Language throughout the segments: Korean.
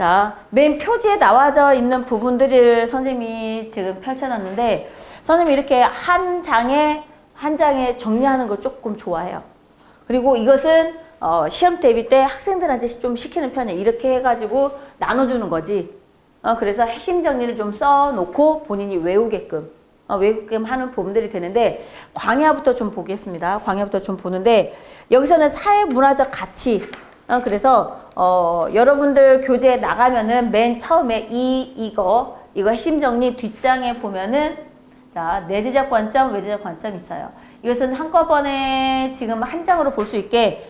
자, 맨 표지에 나와져 있는 부분들을 선생님이 지금 펼쳐놨는데, 선생님이 이렇게 한 장에 정리하는 걸 조금 좋아해요. 그리고 이것은 시험 대비 때 학생들한테 좀 시키는 편이에요. 이렇게 해가지고 나눠주는 거지. 그래서 핵심 정리를 좀 써놓고 본인이 외우게끔 하는 부분들이 되는데, 광야부터 좀 보겠습니다. 광야부터 좀 보는데, 여기서는 사회문화적 가치. 그래서 여러분들 교재에 나가면은 맨 처음에 이거 핵심 정리 뒷장에 보면은, 자, 내재적 관점, 외재적 관점 있어요. 이것은 한꺼번에 지금 한 장으로 볼 수 있게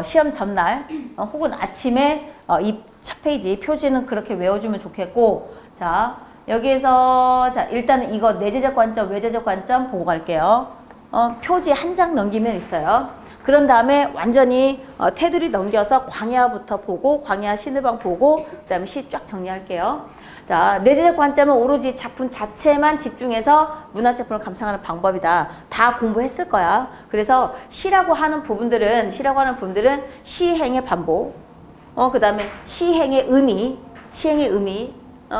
시험 전날 혹은 아침에 이 첫 페이지 표지는 그렇게 외워주면 좋겠고, 자, 여기에서 자, 일단은 이거 내재적 관점, 외재적 관점 보고 갈게요. 표지 한 장 넘기면 있어요. 그런 다음에 완전히 테두리 넘겨서 광야부터 보고, 광야 신의방 보고, 그 다음에 시 쫙 정리할게요. 자, 내재적 관점은 오로지 작품 자체만 집중해서 문화작품을 감상하는 방법이다. 다 공부했을 거야. 그래서 시라고 하는 부분들은 시행의 반복, 그 다음에 시행의 의미,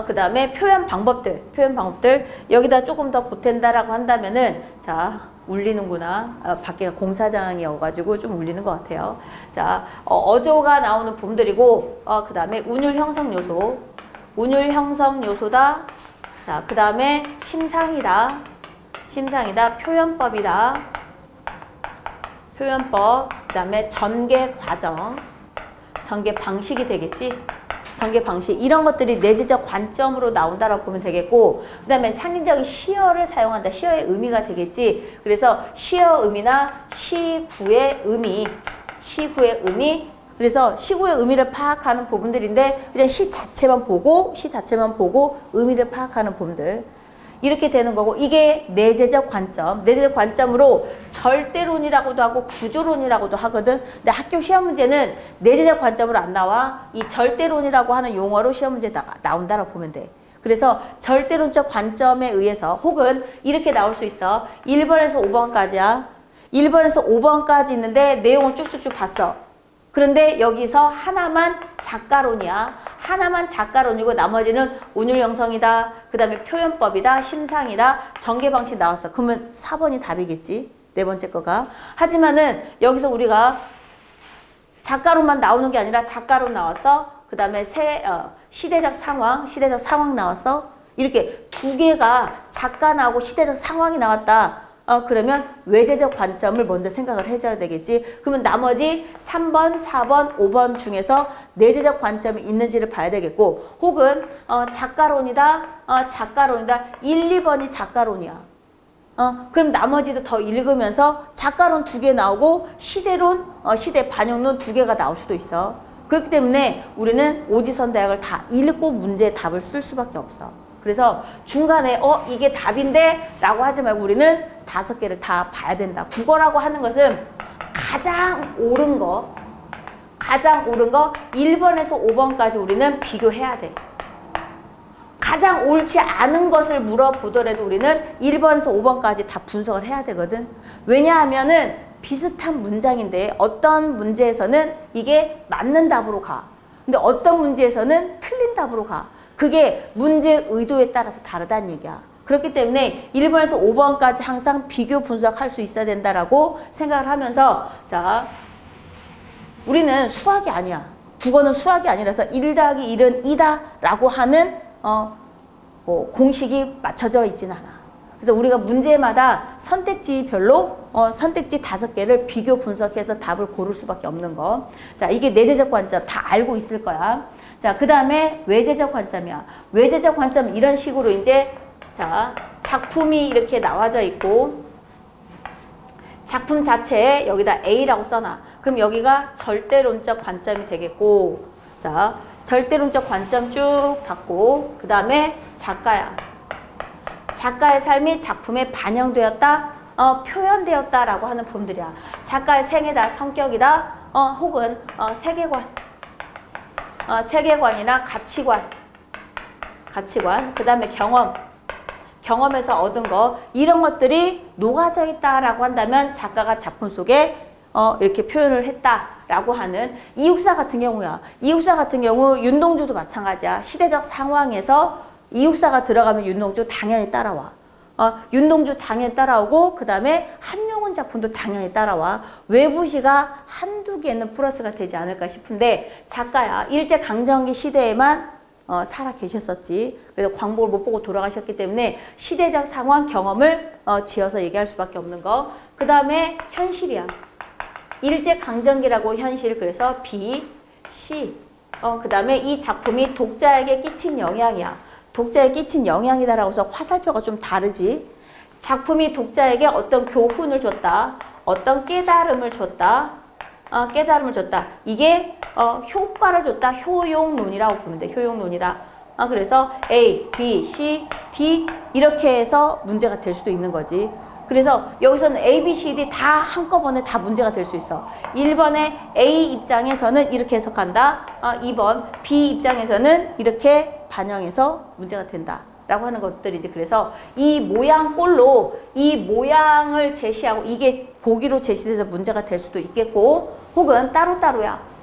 그 다음에 표현 방법들, 여기다 조금 더 보탠다라고 한다면은, 자, 울리는구나. 밖에가 공사장이어가지고 좀 울리는 것 같아요. 자, 어조가 나오는 부분들이고, 그 다음에 운율 형성 요소다. 자, 그 다음에 심상이다. 표현법이다. 그 다음에 전개 과정, 전개 방식이 되겠지. 전개 방식, 이런 것들이 내재적 관점으로 나온다라고 보면 되겠고, 그 다음에 상징적인 시어를 사용한다. 시어의 의미가 되겠지. 그래서 시어 의미나 시구의 의미, 그래서 시구의 의미를 파악하는 부분들인데, 그냥 시 자체만 보고 의미를 파악하는 부분들. 이렇게 되는 거고, 이게 내재적 관점. 내재적 관점으로 절대론이라고도 하고 구조론이라고도 하거든. 근데 학교 시험 문제는 내재적 관점으로 안 나와. 이 절대론이라고 하는 용어로 시험 문제에 나온다라고 보면 돼. 그래서 절대론적 관점에 의해서, 혹은 이렇게 나올 수 있어. 1번에서 5번까지야. 1번에서 5번까지 있는데 내용을 쭉쭉쭉 봤어. 그런데 여기서 하나만 작가론이고 나머지는 운율 형성이다. 그 다음에 표현법이다. 심상이다. 전개 방식 나왔어. 그러면 4번이 답이겠지. 네 번째 거가. 하지만은 여기서 우리가 작가론만 나오는 게 아니라 작가론 나왔어. 그 다음에 시대적 상황 나왔어. 이렇게 두 개가 작가 나오고 시대적 상황이 나왔다. 그러면 외재적 관점을 먼저 생각을 해줘야 되겠지. 그러면 나머지 3번, 4번, 5번 중에서 내재적 관점이 있는지를 봐야 되겠고, 혹은 작가론이다. 1, 2번이 작가론이야. 그럼 나머지도 더 읽으면서 작가론 2개 나오고 시대론, 시대 반영론 2개가 나올 수도 있어. 그렇기 때문에 우리는 오지선다학을 다 읽고 문제의 답을 쓸 수밖에 없어. 그래서 중간에 이게 답인데 라고 하지 말고 우리는 5개를 다 봐야 된다. 국어라고 하는 것은 가장 옳은 거 1번에서 5번까지 우리는 비교해야 돼. 가장 옳지 않은 것을 물어보더라도 우리는 1번에서 5번까지 다 분석을 해야 되거든. 왜냐하면은 비슷한 문장인데 어떤 문제에서는 이게 맞는 답으로 가. 근데 어떤 문제에서는 틀린 답으로 가. 그게 문제 의도에 따라서 다르다는 얘기야. 그렇기 때문에 1번에서 5번까지 항상 비교 분석할 수 있어야 된다라고 생각을 하면서, 자, 우리는 수학이 아니야. 국어는 수학이 아니라서 1 더하기 1은 2다 라고 하는 공식이 맞춰져 있진 않아. 그래서 우리가 문제마다 선택지별로 선택지 5개를 비교 분석해서 답을 고를 수밖에 없는 거. 자, 이게 내재적 관점 다 알고 있을 거야. 자, 그 다음에 외재적 관점이야. 외재적 관점 이런 식으로 이제, 자, 작품이 이렇게 나와져 있고, 작품 자체에 여기다 A라고 써놔. 그럼 여기가 절대론적 관점이 되겠고, 자, 절대론적 관점 쭉 받고, 그 다음에 작가야. 작가의 삶이 작품에 반영되었다, 표현되었다라고 하는 부분들이야. 작가의 생애다, 성격이다, 혹은 세계관. 세계관이나 가치관, 그 다음에 경험에서 얻은 거, 이런 것들이 녹아져 있다라고 한다면 작가가 작품 속에 이렇게 표현을 했다라고 라고 하는 이육사 같은 경우야. 이육사 같은 경우 윤동주도 마찬가지야. 시대적 상황에서 이육사가 들어가면 윤동주 당연히 따라와. 윤동주 당연히 따라오고 그 다음에 한용운 작품도 당연히 따라와. 외부시가 한두 개는 플러스가 되지 않을까 싶은데 작가야. 일제강점기 시대에만 살아 계셨었지. 그래서 광복을 못 보고 돌아가셨기 때문에 시대적 상황 경험을 지어서 얘기할 수밖에 없는 거. 그 다음에 현실이야. 일제강점기라고 현실. 그래서 B, C. 그 다음에 이 작품이 독자에게 끼친 영향이야. 독자에 끼친 영향이다라고 해서 화살표가 좀 다르지. 작품이 독자에게 어떤 교훈을 줬다. 어떤 깨달음을 줬다. 깨달음을 줬다. 이게 효과를 줬다. 효용론이라고 보면 돼. 효용론이다. 그래서 A, B, C, D 이렇게 해서 문제가 될 수도 있는 거지. 그래서 여기서는 A, B, C, D 다 한꺼번에 다 문제가 될 수 있어. 1번에 A 입장에서는 이렇게 해석한다. 2번 B 입장에서는 이렇게 반영해서 문제가 된다. 라고 하는 것들이지. 그래서 이 모양꼴로 이 모양을 제시하고 이게 보기로 제시돼서 문제가 될 수도 있겠고 혹은 따로따로야.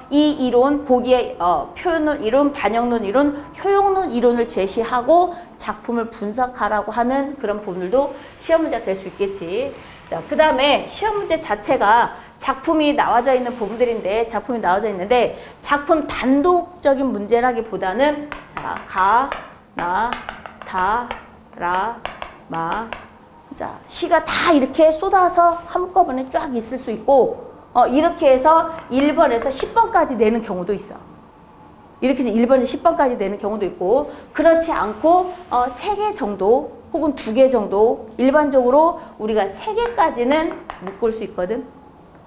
이 이론, 보기의 표현론 이론, 반영론 이론, 효용론 이론을 제시하고 작품을 분석하라고 하는 그런 부분들도 시험 문제가 될 수 있겠지. 자, 그 다음에 시험 문제 자체가 작품이 나와져 있는 부분들인데 작품이 나와져 있는데 작품 단독적인 문제라기보다는 자, 가, 나, 다, 라, 마. 자, 시가 다 이렇게 쏟아서 한꺼번에 쫙 있을 수 있고 이렇게 해서 1번에서 10번까지 내는 경우도 있어. 이렇게 해서 1번에서 10번까지 내는 경우도 있고 그렇지 않고 3개 정도 혹은 2개 정도 일반적으로 우리가 3개까지는 묶을 수 있거든.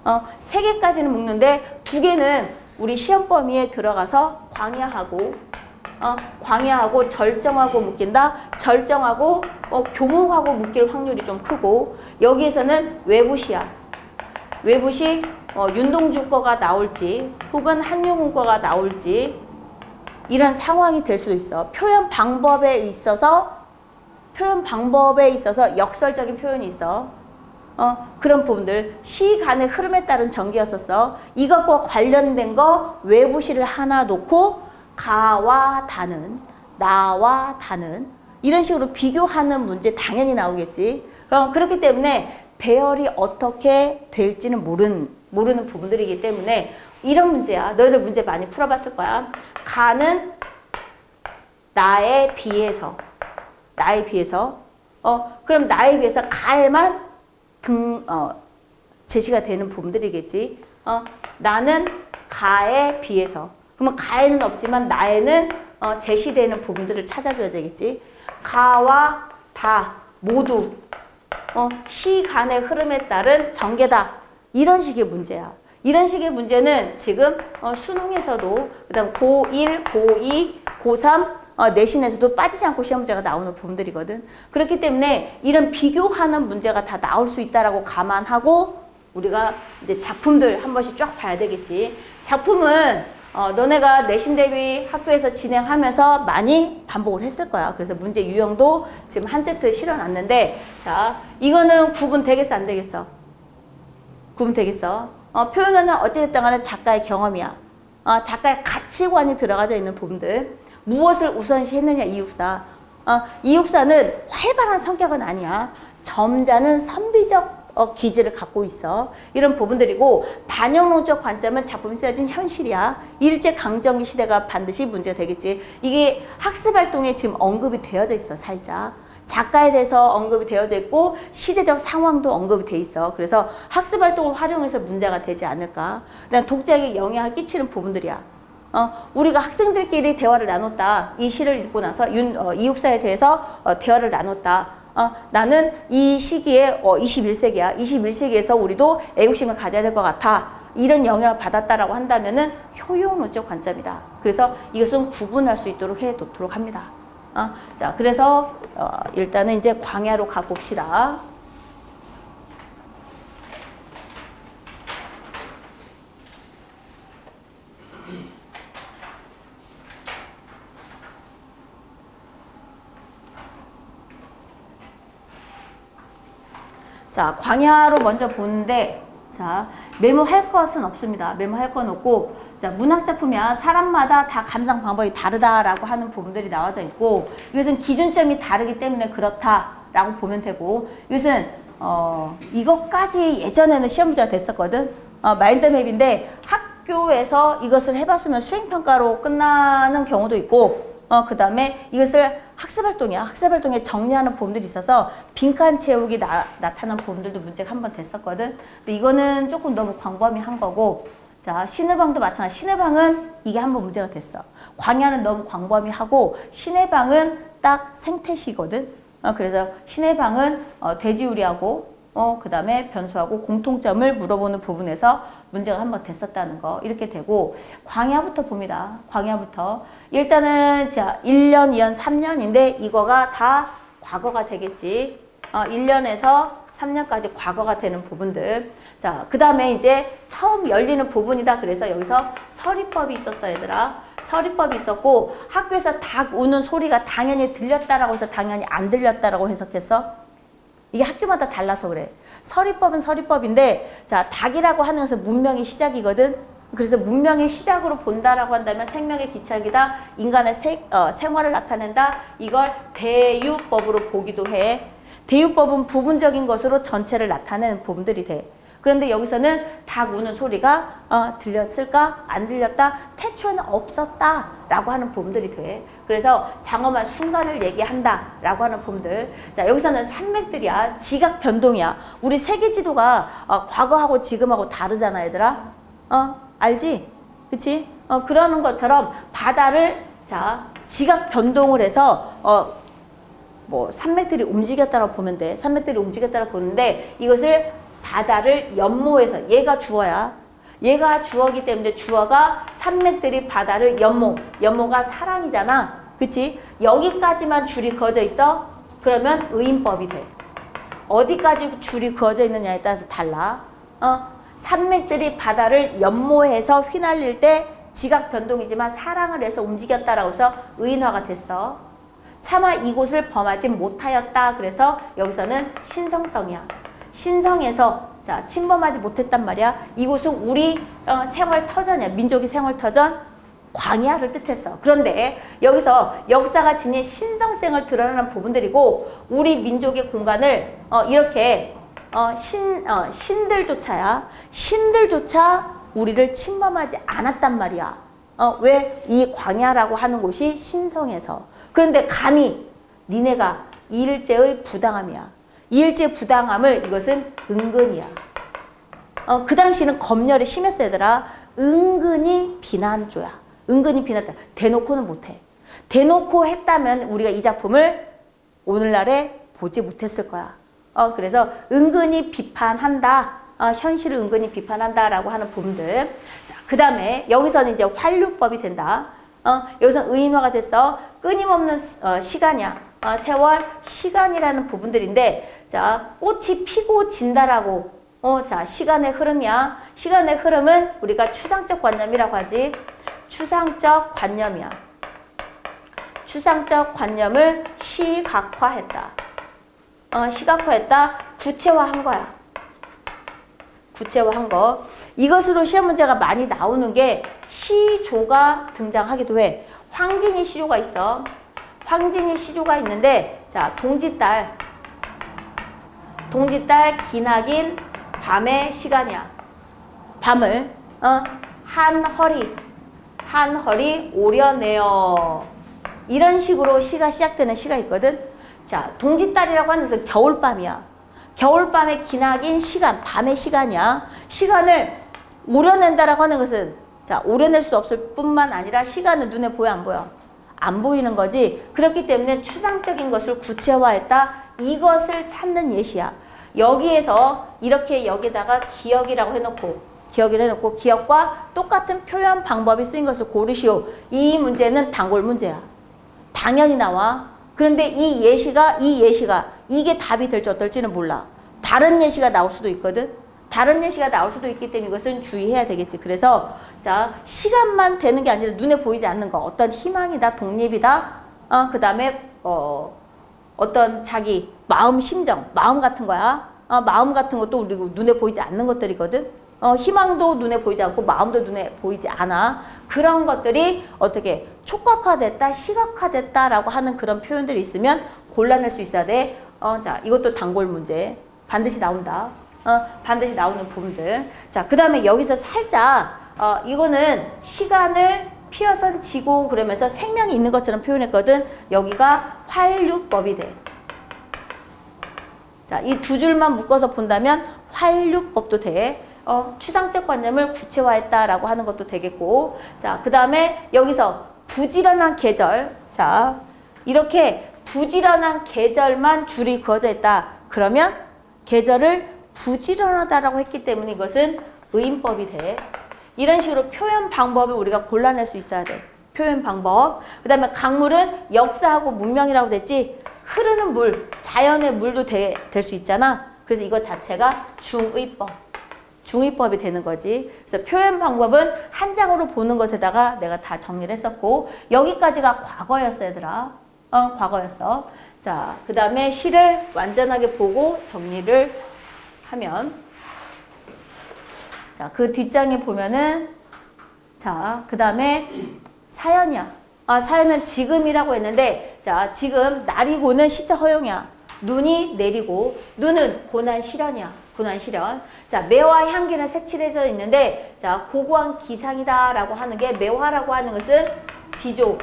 3개까지는 묶는데 2개는 우리 시험 범위에 들어가서 광야하고 절정하고 묶인다. 절정하고 교목하고 묶일 확률이 좀 크고 여기에서는 외부시야. 외부시 윤동주 거가 나올지 혹은 한용운 거가 나올지 이런 상황이 될 수도 있어. 표현 방법에 있어서 역설적인 표현이 있어. 그런 부분들 시간의 흐름에 따른 전개였었어. 이것과 관련된 거 외부시를 하나 놓고 가와 다는 나와 다는 이런 식으로 비교하는 문제 당연히 나오겠지. 그렇기 때문에 배열이 어떻게 될지는 모르는 부분들이기 때문에 이런 문제야. 너희들 문제 많이 풀어봤을 거야. 가는 나에 비해서 그럼 나에 비해서 가에만 제시가 되는 부분들이겠지. 나는 가에 비해서 그러면 가에는 없지만 나에는 제시되는 부분들을 찾아줘야 되겠지. 가와 다 모두 시간의 흐름에 따른 전개다. 이런 식의 문제야. 이런 식의 문제는 지금 수능에서도 그다음 고1, 고2, 고3 내신에서도 빠지지 않고 시험 문제가 나오는 부분들이거든. 그렇기 때문에 이런 비교하는 문제가 다 나올 수 있다라고 감안하고 우리가 이제 작품들 한 번씩 쫙 봐야 되겠지. 작품은 너네가 내신 대비 학교에서 진행하면서 많이 반복을 했을 거야. 그래서 문제 유형도 지금 한 세트 실어놨는데 자, 이거는 구분 되겠어 안 되겠어? 구분 되겠어. 표현은 어찌됐든 간에 작가의 경험이야. 작가의 가치관이 들어가져 있는 부분들. 무엇을 우선시 했느냐 이육사. 이육사는 활발한 성격은 아니야. 점잖은 선비적 기질을 갖고 있어. 이런 부분들이고 반영론적 관점은 작품이 쓰여진 현실이야. 일제강점기 시대가 반드시 문제가 되겠지. 이게 학습활동에 지금 언급이 되어져 있어. 살짝. 작가에 대해서 언급이 되어져 있고 시대적 상황도 언급이 돼 있어. 그래서 학습활동을 활용해서 문제가 되지 않을까. 그다음 독자에게 영향을 끼치는 부분들이야. 우리가 학생들끼리 대화를 나눴다. 이 시를 읽고 나서 이육사에 대해서 대화를 나눴다. 나는 이 시기에 21세기야. 21세기에서 우리도 애국심을 가져야 될 것 같아. 이런 영향을 받았다라고 한다면은 효용론적 관점이다. 그래서 이것은 구분할 수 있도록 해놓도록 합니다. 자, 그래서 일단은 이제 광야로 가봅시다. 자, 광야로 먼저 보는데 자, 메모할 것은 없습니다. 메모할 건 없고, 자, 문학작품이야 사람마다 다 감상 방법이 다르다라고 하는 부분들이 나와져 있고, 이것은 기준점이 다르기 때문에 그렇다라고 보면 되고, 이것은 이것까지 예전에는 시험 문제가 됐었거든. 마인드맵인데 학교에서 이것을 해봤으면 수행평가로 끝나는 경우도 있고, 그 다음에 이것을 학습활동이야. 학습활동에 정리하는 부분들이 있어서 빈칸 채우기 나타난 부분들도 문제가 한 번 됐었거든. 근데 이거는 조금 너무 광범위한 거고, 자, 신의방도 마찬가지. 신의방은 이게 한 번 문제가 됐어. 광야는 너무 광범위하고 신의방은 딱 생태시거든. 그래서 신의방은 돼지우리하고 그 다음에 변수하고 공통점을 물어보는 부분에서 문제가 한 번 됐었다는 거 이렇게 되고, 광야부터 봅니다. 광야부터 일단은 자 1년, 2년, 3년인데 이거가 다 과거가 되겠지. 1년에서 3년까지 과거가 되는 부분들. 자, 그 다음에 이제 처음 열리는 부분이다. 그래서 여기서 서리법이 있었어, 얘들아. 서리법이 있었고, 학교에서 닭 우는 소리가 당연히 들렸다라고 해서 당연히 안 들렸다라고 해석했어. 이게 학교마다 달라서 그래. 서리법은 서리법인데, 자, 닭이라고 하는 것은 문명의 시작이거든. 그래서 문명의 시작으로 본다라고 한다면 생명의 기착이다, 인간의 생활을 나타낸다, 이걸 대유법으로 보기도 해. 대유법은 부분적인 것으로 전체를 나타내는 부분들이 돼. 그런데 여기서는 닭 우는 소리가 들렸을까? 안 들렸다? 태초에는 없었다 라고 하는 부분들이 돼. 그래서 장엄한 순간을 얘기한다 라고 하는 부분들. 자, 여기서는 산맥들이야. 지각 변동이야. 우리 세계 지도가 과거하고 지금하고 다르잖아, 얘들아. 알지? 그치? 그러는 것처럼 바다를 자 지각 변동을 해서 뭐 산맥들이 움직였다고 보면 돼. 산맥들이 움직였다고 보는데 이것을 바다를 연모해서, 얘가 주어야. 얘가 주어기 때문에 주어가 산맥들이 바다를 연모가 사랑이잖아. 그치? 여기까지만 줄이 그어져 있어? 그러면 의인법이 돼. 어디까지 줄이 그어져 있느냐에 따라서 달라. 산맥들이 바다를 연모해서 휘날릴 때 지각 변동이지만 사랑을 해서 움직였다라고 해서 의인화가 됐어. 차마 이곳을 범하지 못하였다. 그래서 여기서는 신성성이야. 신성에서 자 침범하지 못했단 말이야. 이곳은 우리 생활 터전이야. 민족의 생활 터전, 광야를 뜻했어. 그런데 여기서 역사가 지닌 신성성을 드러나는 부분들이고, 우리 민족의 공간을 이렇게 신들조차 우리를 침범하지 않았단 말이야. 왜? 이 광야라고 하는 곳이 신성해서. 그런데 감히 니네가 일제의 부당함이야. 일제 부당함을, 이것은 은근이야. 그 당시는 검열이 심했어, 얘들아. 은근히 비난조야. 은근히 비난다. 대놓고는 못해. 대놓고 했다면 우리가 이 작품을 오늘날에 보지 못했을 거야. 그래서 은근히 비판한다. 현실을 은근히 비판한다라고 하는 부분들. 자, 그 다음에 여기서는 이제 환류법이 된다. 여기서 의인화가 됐어. 끊임없는 시간이야. 세월, 시간이라는 부분들인데, 자, 꽃이 피고 진다라고. 자, 시간의 흐름이야. 시간의 흐름은 우리가 추상적 관념이라고 하지. 추상적 관념이야. 추상적 관념을 시각화했다. 시각화했다. 구체화한 거야. 구체화한 거. 이것으로 시험 문제가 많이 나오는 게 시조가 등장하기도 해. 황진이 시조가 있어. 황진이 시조가 있는데, 자, 동짓달, 기나긴 밤의 시간이야. 밤을 한허리 오려내어, 이런 식으로 시가 시작되는 시가 있거든. 자, 동짓달이라고 하는 것은 겨울밤이야. 겨울밤의 기나긴 시간, 밤의 시간이야. 시간을 오려낸다라고 하는 것은, 자, 오려낼 수 없을 뿐만 아니라 시간은 눈에 보여, 안 보여? 안 보이는 거지. 그렇기 때문에 추상적인 것을 구체화했다. 이것을 찾는 예시야. 여기에서 이렇게 여기다가 기억이라고 해놓고, 기억과 똑같은 표현 방법이 쓰인 것을 고르시오. 이 문제는 단골 문제야. 당연히 나와. 그런데 이 예시가 이게 답이 될지 어떨지는 몰라. 다른 예시가 나올 수도 있거든. 다른 예시가 나올 수도 있기 때문에 이것은 주의해야 되겠지. 그래서 자, 시간만 되는 게 아니라 눈에 보이지 않는 거, 어떤 희망이다, 독립이다, 그 다음에 어떤 자기 마음, 심정, 마음 같은 거야. 마음 같은 것도 우리 눈에 보이지 않는 것들이거든. 희망도 눈에 보이지 않고 마음도 눈에 보이지 않아. 그런 것들이 어떻게 촉각화됐다, 시각화됐다라고 하는 그런 표현들이 있으면 골라낼 수 있어야 돼. 자, 이것도 단골 문제. 반드시 나온다. 반드시 나오는 부분들. 자, 그 다음에 여기서 살짝, 이거는 시간을 피어선 지고 그러면서 생명이 있는 것처럼 표현했거든. 여기가 활류법이 돼. 자, 이 두 줄만 묶어서 본다면 활류법도 돼. 추상적 관념을 구체화했다라고 하는 것도 되겠고. 자, 그 다음에 여기서 부지런한 계절. 자, 이렇게 부지런한 계절만 줄이 그어져 있다. 그러면 계절을 부지런하다라고 했기 때문에 이것은 의인법이 돼. 이런 식으로 표현 방법을 우리가 골라낼 수 있어야 돼. 표현 방법. 그 다음에 강물은 역사하고 문명이라고 됐지. 흐르는 물, 자연의 물도 될 수 있잖아. 그래서 이것 자체가 중의법. 중의법이 되는 거지. 그래서 표현 방법은 한 장으로 보는 것에다가 내가 다 정리를 했었고, 여기까지가 과거였어, 얘들아. 과거였어. 자, 그 다음에 시를 완전하게 보고 정리를 하면, 자, 그 뒷장에 보면은, 자, 그 다음에 사연이야. 사연은 지금이라고 했는데, 자, 지금 날이고는 시적 허용이야. 눈이 내리고, 눈은 고난 시련이야. 고난 시련. 자, 매화 향기는 색칠해져 있는데, 자, 고고한 기상이다라고 하는 게, 매화라고 하는 것은 지조,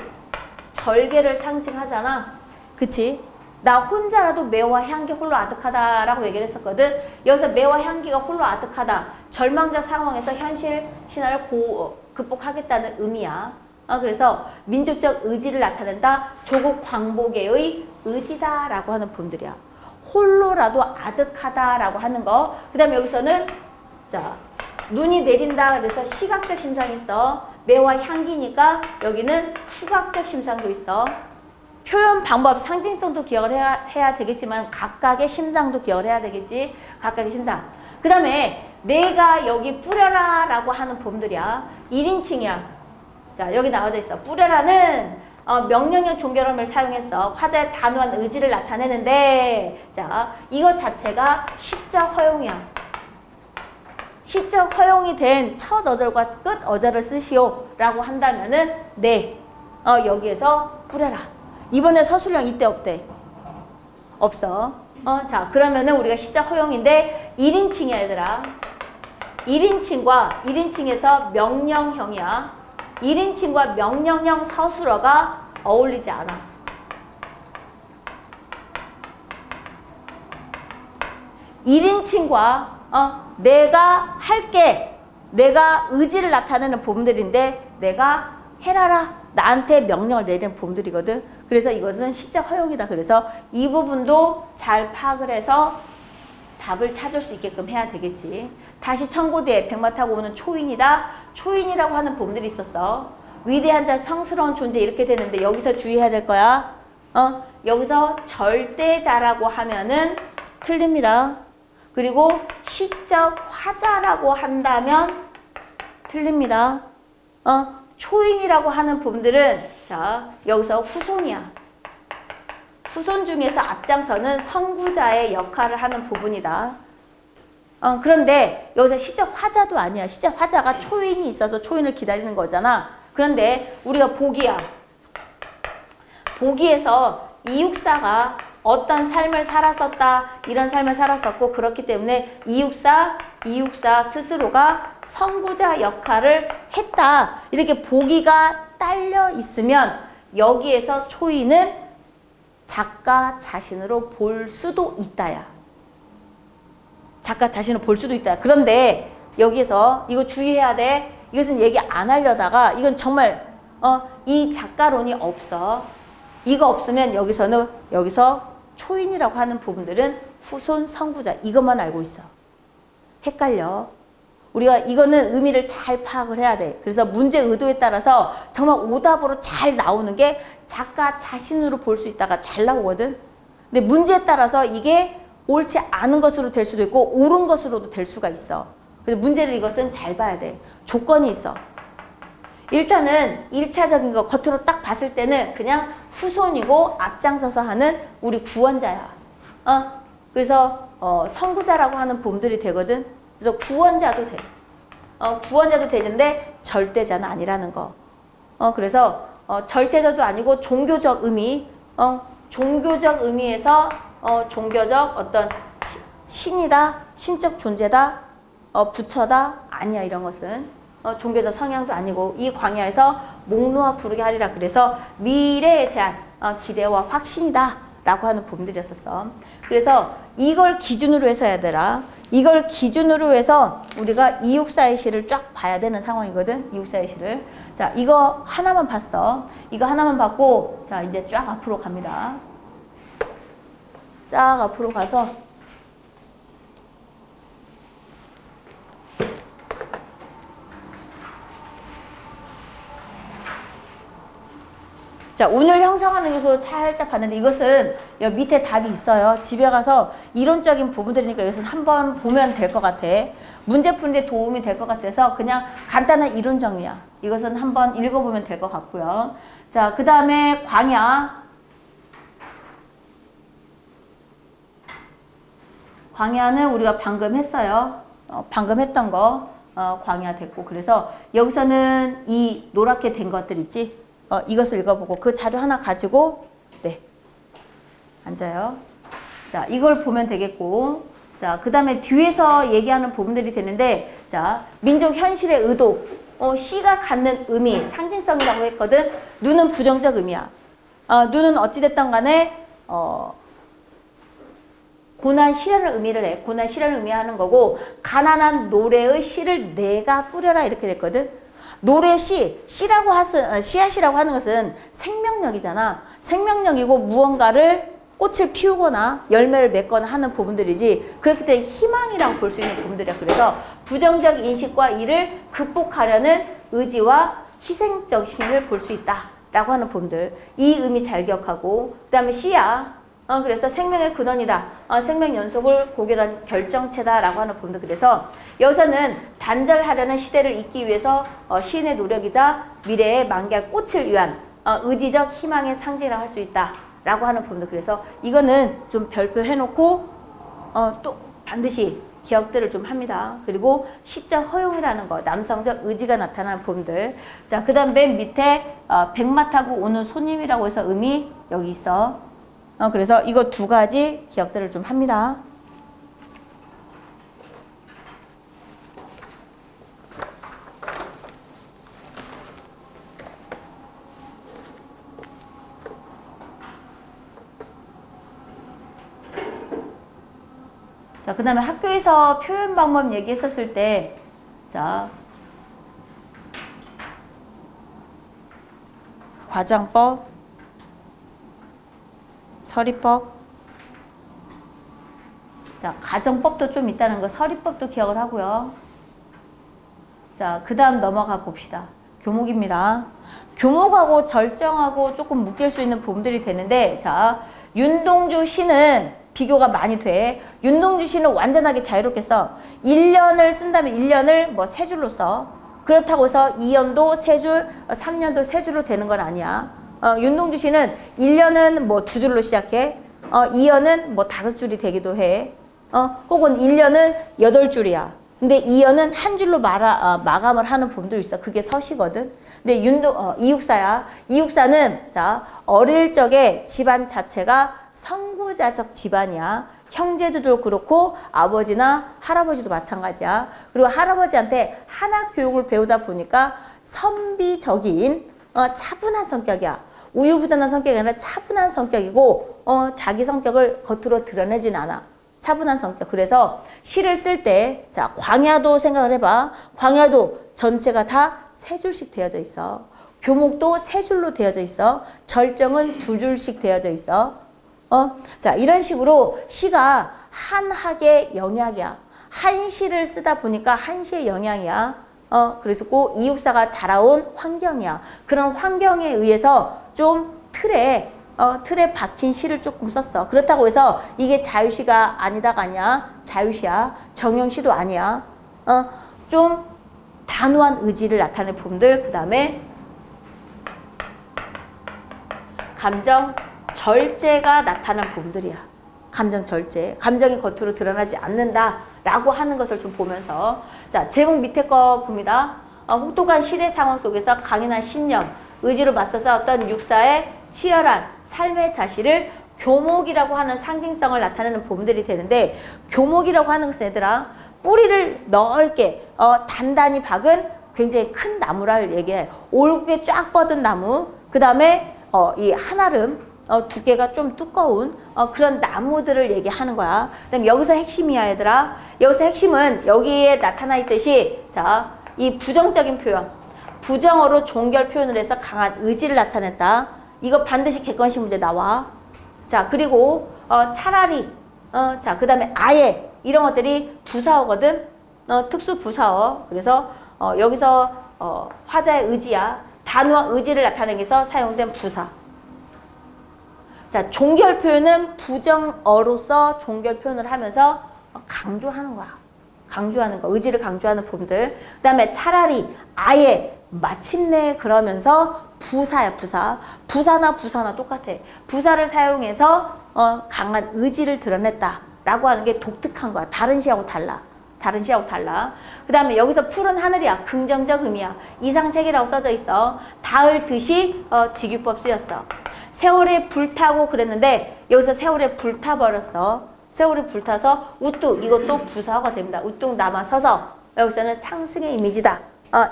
절개를 상징하잖아. 그치? 나 혼자라도 매화 향기 홀로 아득하다라고 얘기를 했었거든. 여기서 매화 향기가 홀로 아득하다. 절망적 상황에서 현실 신화를 극복하겠다는 의미야. 그래서 민족적 의지를 나타낸다. 조국 광복의 의지다라고 하는 분들이야. 홀로라도 아득하다라고 하는 거. 그 다음에 여기서는 자, 눈이 내린다. 그래서 시각적 심상이 있어. 매화 향기니까 여기는 후각적 심상도 있어. 표현 방법, 상징성도 기억을 해야 되겠지만 각각의 심상도 기억을 해야 되겠지. 각각의 심상. 그 다음에 내가 여기 뿌려라 라고 하는 부분들이야. 1인칭이야. 자, 여기 나와져 있어. 뿌려라는 명령형 종결음을 사용해서 화자의 단호한 의지를 나타내는데, 자, 이것 자체가 시적 허용이야. 시적 허용이 된 첫 어절과 끝 어절을 쓰시오 라고 한다면은 네, 여기에서 뿌려라. 이번에 서술형 이때 없대. 없어. 자, 그러면은 우리가 시적 허용인데 1인칭이야, 얘들아. 1인칭에서 명령형이야. 1인칭과 명령형 서술어가 어울리지 않아. (1인칭과) 내가 할게, 내가 의지를 나타내는 부분들인데 내가 해라라, 나한테 명령을 내리는 부분들이거든. 그래서 이것은 시적 허용이다. 그래서 이 부분도 잘 파악을 해서 답을 찾을 수 있게끔 해야 되겠지. 다시 청고대에 백마 타고 오는 초인이다. 초인이라고 하는 부분들이 있었어. 위대한 자, 성스러운 존재 이렇게 되는데 여기서 주의해야 될 거야. 여기서 절대자라고 하면은 틀립니다. 그리고 시적 화자라고 한다면 틀립니다. 초인이라고 하는 부분들은 자, 여기서 후손이야. 후손 중에서 앞장서는 선구자의 역할을 하는 부분이다. 그런데 여기서 시적 화자도 아니야. 시적 화자가 초인이 있어서 초인을 기다리는 거잖아. 그런데 우리가 보기야. 보기에서 이육사가 어떤 삶을 살았었다. 이런 삶을 살았었고 그렇기 때문에 이육사 스스로가 선구자 역할을 했다. 이렇게 보기가 딸려 있으면 여기에서 초인은 작가 자신으로 볼 수도 있다야. 작가 자신을 볼 수도 있다. 그런데 여기에서 이거 주의해야 돼. 이것은 얘기 안 하려다가 이건 정말 이 작가론이 없어. 이거 없으면 여기서 초인이라고 하는 부분들은 후손 선구자 이것만 알고 있어. 헷갈려. 우리가 이거는 의미를 잘 파악을 해야 돼. 그래서 문제 의도에 따라서 정말 오답으로 잘 나오는 게 작가 자신으로 볼 수 있다가 잘 나오거든. 근데 문제에 따라서 이게 옳지 않은 것으로 될 수도 있고 옳은 것으로도 될 수가 있어. 그래서 문제를 이것은 잘 봐야 돼. 조건이 있어. 일단은 1차적인 거 겉으로 딱 봤을 때는 그냥 후손이고 앞장서서 하는 우리 구원자야. 그래서 선구자라고 하는 부분들이 되거든. 그래서 구원자도 돼. 구원자도 되는데 절대자는 아니라는 거. 그래서 절대자도 아니고 종교적 의미, 종교적 의미에서 종교적 어떤 신이다, 신적 존재다, 부처다, 아니야 이런 것은 종교적 성향도 아니고 이 광야에서 목놓아 부르게 하리라. 그래서 미래에 대한 기대와 확신이다 라고 하는 부분들이었었어. 그래서 이걸 기준으로 해서 해야 되라. 이걸 기준으로 해서 우리가 이육사의 시를 쫙 봐야 되는 상황이거든. 이육사의 시를. 자, 이거 하나만 봤어. 이거 하나만 봤고, 자, 이제 쫙 앞으로 갑니다. 쫙 앞으로 가서 자, 운을 형성하는 요소 살짝 봤는데 이것은 여기 밑에 답이 있어요. 집에 가서 이론적인 부분들이니까 이것은 한번 보면 될 것 같아. 문제 푸는데 도움이 될 것 같아서 그냥 간단한 이론 정리야. 이것은 한번 읽어보면 될 것 같고요. 자, 그 다음에 광야. 광야는 우리가 방금 했어요. 방금 했던 거 광야 됐고, 그래서 여기서는 이 노랗게 된 것들 있지? 이것을 읽어보고 그 자료 하나 가지고 네 앉아요. 자, 이걸 보면 되겠고, 자, 그 다음에 뒤에서 얘기하는 부분들이 되는데, 자, 민족 현실의 의도, 시가 갖는 의미, 상징성이라고 했거든. 눈은 부정적 의미야. 눈은 어찌됐든 간에 고난 시련을 의미를 해. 고난 시련을 의미하는 거고, 가난한 노래의 씨를 내가 뿌려라 이렇게 됐거든. 노래 씨라고 씨앗이라고 하는 것은 생명력이잖아. 생명력이고 무언가를 꽃을 피우거나 열매를 맺거나 하는 부분들이지, 그렇기 때문에 희망이라고 볼 수 있는 부분들이야. 그래서 부정적 인식과 이를 극복하려는 의지와 희생적심을 볼 수 있다라고 하는 부분들. 이 의미 잘 기억하고, 그 다음에 씨야. 그래서 생명의 근원이다. 생명 연속을 고결한 결정체다라고 하는 부분들. 그래서 여기서는 단절하려는 시대를 잇기 위해서 시인의 노력이자 미래에 만개할 꽃을 위한 의지적 희망의 상징이라고 할 수 있다라고 하는 부분들. 그래서 이거는 좀 별표 해놓고 또 반드시 기억들을 좀 합니다. 그리고 시적 허용이라는 거, 남성적 의지가 나타나는 부분들. 자, 그 다음 맨 밑에 백마 타고 오는 손님이라고 해서 의미 여기 있어. 그래서 이거 두 가지 기억들을 좀 합니다. 자, 그 다음에 학교에서 표현 방법 얘기했었을 때, 자, 과장법, 서리법. 자, 가정법도 좀 있다는 거, 서리법도 기억을 하고요. 자, 그 다음 넘어가 봅시다. 교목입니다. 교목하고 절정하고 조금 묶일 수 있는 부분들이 되는데, 자, 윤동주 시는 비교가 많이 돼. 윤동주 시는 완전하게 자유롭게 써. 1년을 쓴다면 1년을 뭐 3줄로 써. 그렇다고 해서 2년도 3줄, 3년도 3줄로 되는 건 아니야. 윤동주 시는 1년은 뭐 2줄로 시작해. 2년은 뭐 5줄이 되기도 해. 혹은 1년은 8줄이야. 근데 2년은 한 줄로 마감을 하는 부분도 있어. 그게 서시거든. 근데 이육사야. 이육사는 자, 어릴 적에 집안 자체가 선구자적 집안이야. 형제들도 그렇고 아버지나 할아버지도 마찬가지야. 그리고 할아버지한테 한학 교육을 배우다 보니까 선비적인 차분한 성격이야. 우유부단한 성격이 아니라 차분한 성격이고 자기 성격을 겉으로 드러내진 않아. 차분한 성격. 그래서 시를 쓸 때, 자, 광야도 생각을 해봐. 광야도 전체가 다 3줄씩 되어져 있어. 교목도 3줄로 되어져 있어. 절정은 2줄씩 되어져 있어. 자, 이런 식으로 시가 한 학의 영향이야. 한 시를 쓰다 보니까 한 시의 영향이야. 그래서 꼭 이육사가 자라온 환경이야. 그런 환경에 의해서 좀 틀에 박힌 시를 조금 썼어. 그렇다고 해서 이게 자유시가 아니다가 아니야. 자유시야. 정형시도 아니야. 좀 단호한 의지를 나타내는 부분들. 그 다음에 감정 절제가 나타난 부분들이야. 감정 절제. 감정이 겉으로 드러나지 않는다라고 하는 것을 좀 보면서 자, 제목 밑에 거 봅니다. 혹독한 시대 상황 속에서 강인한 신념, 의지로 맞서서 어떤 육사의 치열한 삶의 자시를 교목이라고 하는 상징성을 나타내는 부분들이 되는데 교목이라고 하는 것은 얘들아 뿌리를 넓게 단단히 박은 굉장히 큰 나무를 얘기해. 올곧게 쫙 뻗은 나무 그 다음에 이 한아름 두께가 좀 두꺼운 그런 나무들을 얘기하는 거야. 그다음에 여기서 핵심이야 얘들아. 여기서 핵심은 여기에 나타나 있듯이 자, 이 부정적인 표현 부정어로 종결 표현을 해서 강한 의지를 나타냈다. 이거 반드시 객관식 문제 나와. 자, 그리고 차라리 자, 그 다음에 아예 이런 것들이 부사어거든. 특수 부사어. 그래서 여기서 화자의 의지야. 단어와 의지를 나타내기 위해서 사용된 부사. 자, 종결 표현은 부정어로서 종결 표현을 하면서 강조하는 거야. 강조하는 거. 의지를 강조하는 부분들. 그 다음에 차라리, 아예, 마침내 그러면서 부사야, 부사. 부사나 똑같아. 부사를 사용해서 강한 의지를 드러냈다라고 하는 게 독특한 거야. 다른 시하고 달라. 다른 시하고 달라. 그 다음에 여기서 푸른 하늘이야. 긍정적 의미야. 이상색이라고 써져 있어. 닿을 듯이 직유법 쓰였어. 세월에 불타고 그랬는데 여기서 세월에 불타버렸어. 세월에 불타서 우뚝 이것도 부사어가 됩니다. 우뚝 남아서서 여기서는 상승의 이미지다.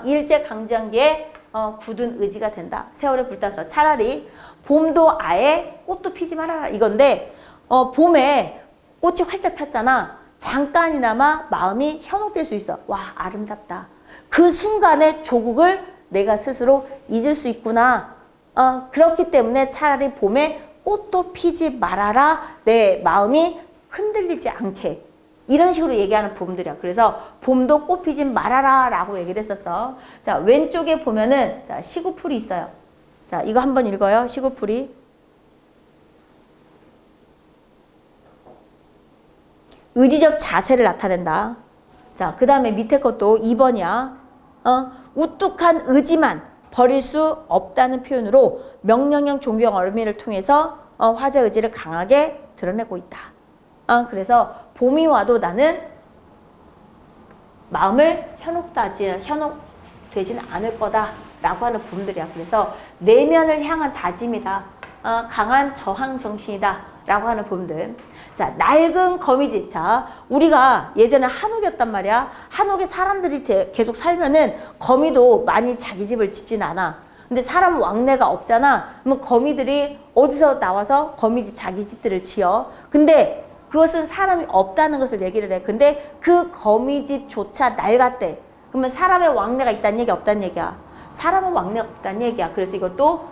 일제강점기에 굳은 의지가 된다. 세월에 불타서 차라리 봄도 아예 꽃도 피지 말아라 이건데 봄에 꽃이 활짝 폈잖아. 잠깐이나마 마음이 현혹될 수 있어. 와 아름답다. 그 순간의 조국을 내가 스스로 잊을 수 있구나. 그렇기 때문에 차라리 봄에 꽃도 피지 말아라. 내 마음이 흔들리지 않게. 이런 식으로 얘기하는 부분들이야. 그래서 봄도 꽃 피지 말아라 라고 얘기를 했었어. 자, 왼쪽에 보면은 자, 시구풀이 있어요. 자, 이거 한번 읽어요. 시구풀이. 의지적 자세를 나타낸다. 자, 그 다음에 밑에 것도 2번이야. 우뚝한 의지만 버릴 수 없다는 표현으로 명령형 종경 의미를 통해서 화제 의지를 강하게 드러내고 있다. 그래서 봄이 와도 나는 마음을 현혹되지는 않을 거다라고 하는 부분들이야. 그래서 내면을 향한 다짐이다. 강한 저항 정신이다라고 하는 부분들. 자, 낡은 거미집. 자, 우리가 예전에 한옥이었단 말이야. 한옥에 사람들이 계속 살면은 거미도 많이 자기 집을 짓진 않아. 근데 사람 왕래가 없잖아. 그러면 거미들이 어디서 나와서 거미집 자기 집들을 지어. 근데 그것은 사람이 없다는 것을 얘기를 해. 근데 그 거미집조차 낡았대. 그러면 사람의 왕래가 있다는 얘기 없다는 얘기야. 사람의 왕래가 없다는 얘기야. 그래서 이것도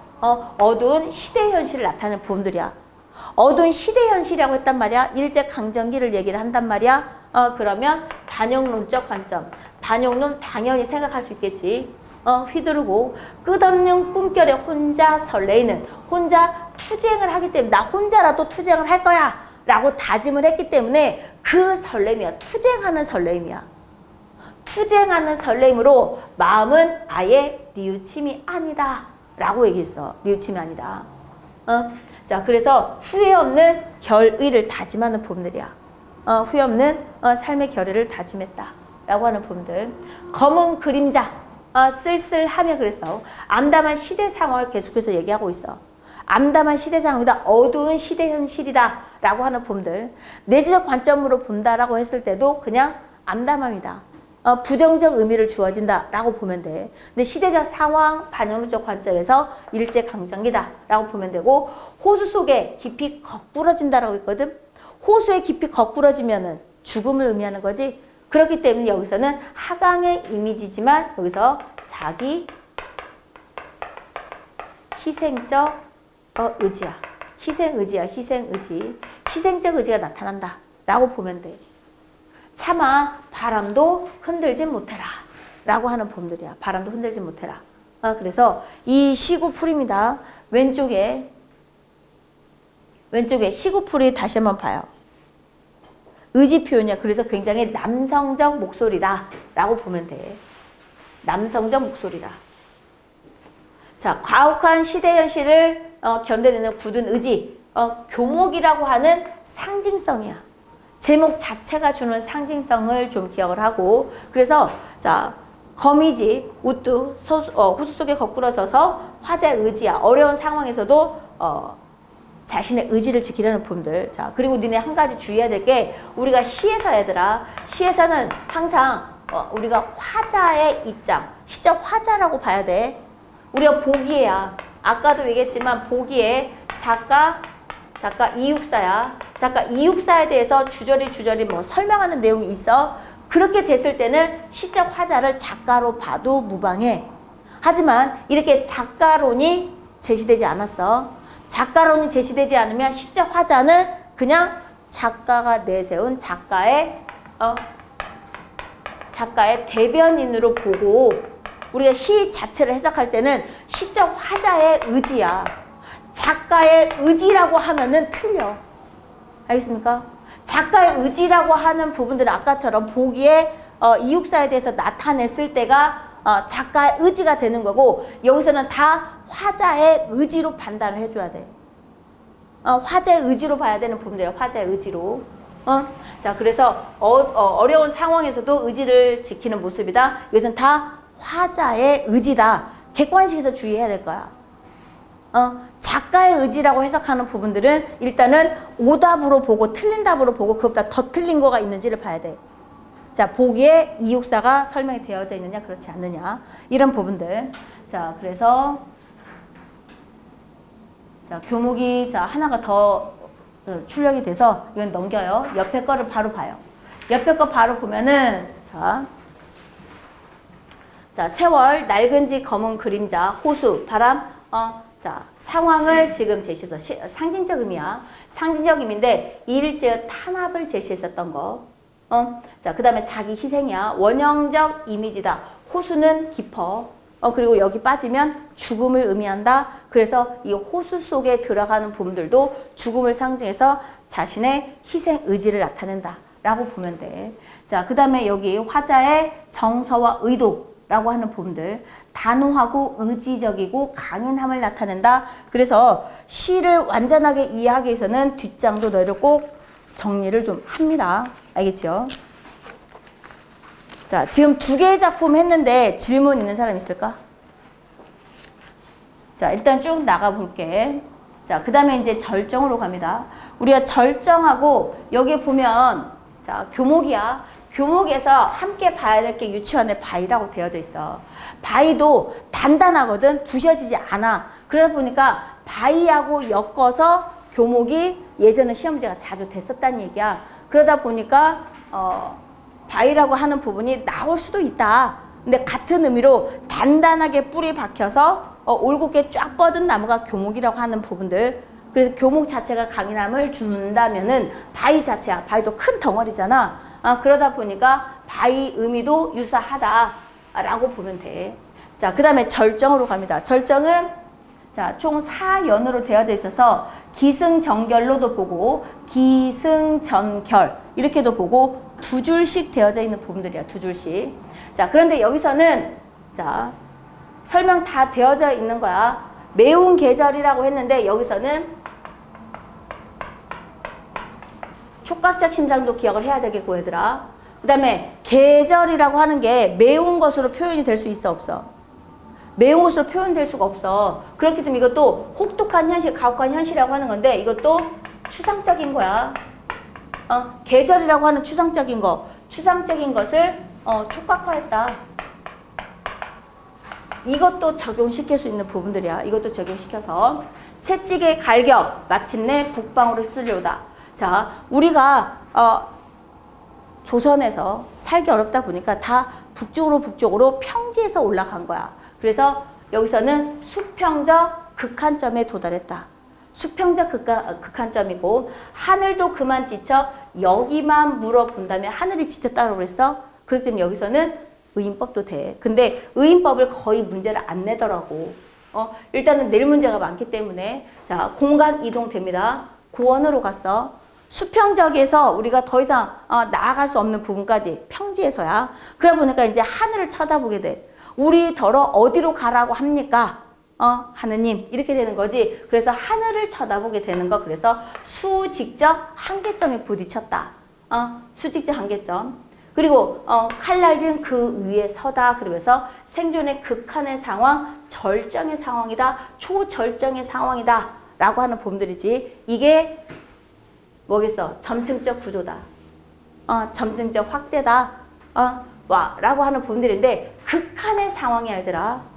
어두운 시대 현실을 나타내는 부분들이야. 어두운 시대 현실이라고 했단 말이야. 일제강점기를 얘기를 한단 말이야. 그러면 반영론적 관점. 반영론 당연히 생각할 수 있겠지. 휘두르고 끝없는 꿈결에 혼자 설레이는, 혼자 투쟁을 하기 때문에 나 혼자라도 투쟁을 할 거야 라고 다짐을 했기 때문에 그 설렘이야. 투쟁하는 설렘이야. 투쟁하는 설렘으로 마음은 아예 뉘우침이 아니다 라고 얘기했어. 뉘우침이 아니다. 자, 그래서 후회 없는 결의를 다짐하는 부분들이야. 후회 없는 삶의 결의를 다짐했다 라고 하는 부분들. 검은 그림자, 쓸쓸하며 그랬어. 암담한 시대 상황을 계속해서 얘기하고 있어. 암담한 시대 상황이다. 어두운 시대 현실이다 라고 하는 부분들. 내지적 관점으로 본다라고 했을 때도 그냥 암담함이다. 부정적 의미를 주어진다 라고 보면 돼. 근데 시대적 상황 반영론적 관점에서 일제강점기다 라고 보면 되고, 호수 속에 깊이 거꾸러진다 라고 했거든. 호수에 깊이 거꾸러지면은 죽음을 의미하는 거지. 그렇기 때문에 여기서는 하강의 이미지지만 여기서 자기 희생적 의지야. 희생의지야. 희생의지. 희생적 의지가 나타난다 라고 보면 돼. 차마 바람도 흔들지 못해라 라고 하는 부분들이야. 바람도 흔들지 못해라. 그래서 이 시구풀입니다. 왼쪽에 시구풀이 다시 한번 봐요. 의지 표현이야. 그래서 굉장히 남성적 목소리다 라고 보면 돼. 남성적 목소리다. 자, 과혹한 시대 현실을 견뎌내는 굳은 의지. 교목이라고 하는 상징성이야. 제목 자체가 주는 상징성을 좀 기억을 하고, 그래서 자 거미집, 우뚝, 호수 속에 거꾸러져서 화자의 의지야. 어려운 상황에서도 자신의 의지를 지키려는 분들. 자, 그리고 니네 한 가지 주의해야 될 게, 우리가 시에서 얘들아, 시에서는 항상 우리가 화자의 입장, 시적 화자라고 봐야 돼. 우리가 보기에야. 아까도 얘기했지만 보기에 작가 이육사야. 작가 이육사에 대해서 주저리 뭐 설명하는 내용이 있어. 그렇게 됐을 때는 시적 화자를 작가로 봐도 무방해. 하지만 이렇게 작가론이 제시되지 않았어. 작가론이 제시되지 않으면 시적 화자는 그냥 작가가 내세운 작가의 대변인으로 보고, 우리가 시 자체를 해석할 때는 시적 화자의 의지야. 작가의 의지라고 하면은 틀려. 알겠습니까? 작가의 의지라고 하는 부분들은 아까처럼 보기에 이육사에 대해서 나타냈을 때가 작가의 의지가 되는 거고, 여기서는 다 화자의 의지로 판단을 해줘야 돼. 화자의 의지로 봐야 되는 부분들이야. 화자의 의지로. 자, 그래서 어려운 상황에서도 의지를 지키는 모습이다. 이것은 다 화자의 의지다. 객관식에서 주의해야 될 거야. 작가의 의지라고 해석하는 부분들은 일단은 오답으로 보고 틀린 답으로 보고 그것보다 더 틀린 거가 있는지를 봐야 돼. 자, 보기에 이육사가 설명이 되어져 있느냐 그렇지 않느냐 이런 부분들. 자, 그래서 자, 교목이 자 하나가 더 출력이 돼서 이건 넘겨요. 옆에 거를 바로 봐요. 옆에 거 바로 보면은 자, 세월, 낡은지 검은 그림자, 호수, 바람, 자, 상황을 지금 제시해서 상징적 의미야. 상징적 의미인데 일제의 탄압을 제시했었던 거. 자, 그 다음에 자기 희생이야. 원형적 이미지다. 호수는 깊어. 그리고 여기 빠지면 죽음을 의미한다. 그래서 이 호수 속에 들어가는 부분들도 죽음을 상징해서 자신의 희생 의지를 나타낸다. 라고 보면 돼. 자, 그 다음에 여기 화자의 정서와 의도라고 하는 부분들. 단호하고 의지적이고 강인함을 나타낸다. 그래서 시를 완전하게 이해하기 위해서는 뒷장도 너희들 꼭 정리를 좀 합니다. 알겠죠? 자, 지금 2개의 작품 했는데 질문 있는 사람 있을까? 자, 일단 쭉 나가 볼게. 자, 그 다음에 이제 절정으로 갑니다. 우리가 절정하고 여기 보면 자, 교목이야. 교목에서 함께 봐야 될 게 유치원의 바위라고 되어져 있어. 바위도 단단하거든. 부셔지지 않아. 그러다 보니까 바위하고 엮어서 교목이 예전에 시험 문제가 자주 됐었다는 얘기야. 그러다 보니까 바위라고 하는 부분이 나올 수도 있다. 근데 같은 의미로 단단하게 뿌리 박혀서 올곧게 쫙 뻗은 나무가 교목이라고 하는 부분들. 그래서 교목 자체가 강인함을 준다면은 바위 자체야. 바위도 큰 덩어리잖아. 그러다 보니까 바위 의미도 유사하다라고 보면 돼. 자, 그 다음에 절정으로 갑니다. 절정은 자, 총 4연으로 되어져 있어서 기승전결로도 보고 기승전결 이렇게도 보고 2줄씩 되어져 있는 부분들이야. 2줄씩. 자, 그런데 여기서는 자, 설명 다 되어져 있는 거야. 매운 계절이라고 했는데 여기서는 촉각적 심장도 기억을 해야 되겠고 얘들아. 그 다음에 계절이라고 하는 게 매운 것으로 표현이 될 수 있어 없어? 매운 것으로 표현될 수가 없어. 그렇기 때문에 이것도 혹독한 현실, 가혹한 현실이라고 하는 건데 이것도 추상적인 거야. 계절이라고 하는 추상적인 거. 추상적인 것을 촉각화했다. 이것도 적용시킬 수 있는 부분들이야. 이것도 적용시켜서 채찍의 갈격 마침내 북방으로 휩쓸려오다. 자, 우리가 조선에서 살기 어렵다 보니까 다 북쪽으로 평지에서 올라간 거야. 그래서 여기서는 수평적 극한점에 도달했다. 수평적 극한점이고 하늘도 그만 지쳐 여기만 물어본다면 하늘이 지쳤다고 그랬어. 그렇기 때문에 여기서는 의인법도 돼. 근데 의인법을 거의 문제를 안 내더라고. 일단은 낼 문제가 많기 때문에 자, 공간 이동됩니다. 고원으로 갔어. 수평적에서 우리가 더 이상 나아갈 수 없는 부분까지 평지에서야. 그러다 보니까 이제 하늘을 쳐다보게 돼. 우리더러 어디로 가라고 합니까? 하느님 이렇게 되는 거지. 그래서 하늘을 쳐다보게 되는 거. 그래서 수직적 한계점에 부딪혔다. 수직적 한계점. 그리고 칼날진 그 위에 서다. 그러면서 생존의 극한의 상황, 절정의 상황이다. 초절정의 상황이다. 라고 하는 부분들이지. 이게 뭐겠어? 점층적 구조다. 점층적 확대다. 라고 하는 부분들인데 극한의 상황이야 얘들아.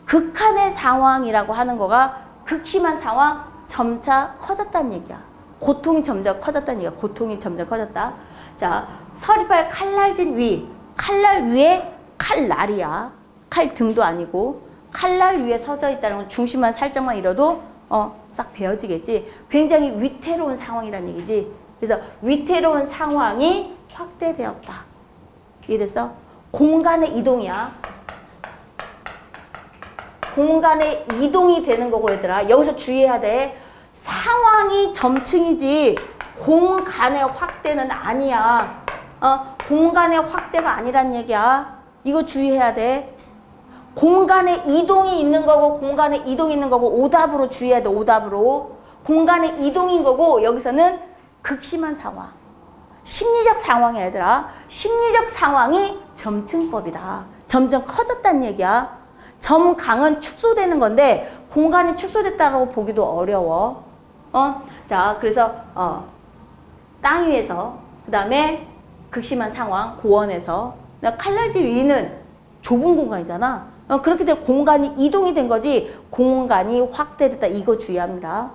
극한의 상황이라고 하는 거가 극심한 상황 점차 커졌다는 얘기야. 고통이 점점 커졌다는 얘기야. 고통이 점점 커졌다. 자, 서리팔 칼날진 위. 칼날 위에 칼날이야. 칼 등도 아니고 칼날 위에 서져 있다는 건 중심만 살짝만 잃어도 싹 베어지겠지. 굉장히 위태로운 상황이라는 얘기지. 그래서 위태로운 상황이 확대되었다. 이래서 공간의 이동이야. 공간의 이동이 되는 거고 얘들아. 여기서 주의해야 돼. 상황이 점층이지 공간의 확대는 아니야. 공간의 확대가 아니란 얘기야. 이거 주의해야 돼. 공간의 이동이 있는 거고 공간의 이동이 있는 거고 오답으로 주의해야 돼. 오답으로. 공간의 이동인 거고 여기서는 극심한 상황. 심리적 상황이야 얘들아. 심리적 상황이 점층법이다. 점점 커졌다는 얘기야. 점강은 축소되는 건데 공간이 축소됐다고 보기도 어려워. 자, 그래서 땅 위에서 그 다음에 극심한 상황 고원에서 칼날지 위는 좁은 공간이잖아. 그렇게 되면 공간이 이동이 된 거지 공간이 확대됐다. 이거 주의합니다.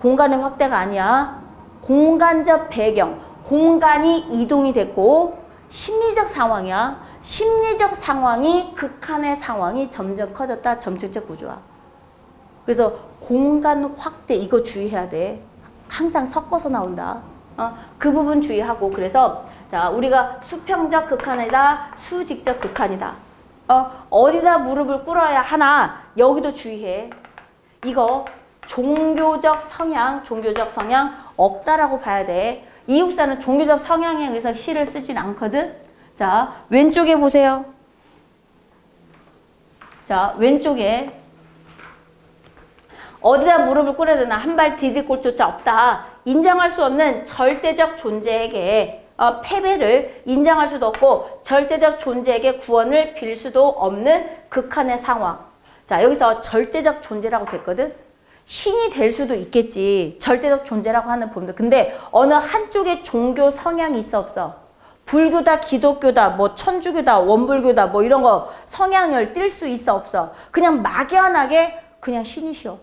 공간의 확대가 아니야. 공간적 배경, 공간이 이동이 됐고 심리적 상황이야. 심리적 상황이 극한의 상황이 점점 커졌다. 점층적 구조야. 그래서 공간 확대 이거 주의해야 돼. 항상 섞어서 나온다. 그 부분 주의하고 그래서 자 우리가 수평적 극한이다. 수직적 극한이다. 어디다 무릎을 꿇어야 하나 여기도 주의해. 이거 종교적 성향 없다라고 봐야 돼. 이육사는 종교적 성향에 의해서 시를 쓰진 않거든. 자, 왼쪽에 보세요. 자, 왼쪽에 어디다 무릎을 꿇어야 되나 한 발 디딜 곳조차 없다. 인정할 수 없는 절대적 존재에게 패배를 인정할 수도 없고 절대적 존재에게 구원을 빌 수도 없는 극한의 상황. 자, 여기서 절대적 존재라고 됐거든. 신이 될 수도 있겠지. 절대적 존재라고 하는 부분들. 근데 어느 한쪽에 종교 성향이 있어 없어? 불교다, 기독교다, 뭐 천주교다, 원불교다, 뭐 이런 거 성향을 띌 수 있어 없어? 그냥 막연하게 그냥 신이시여.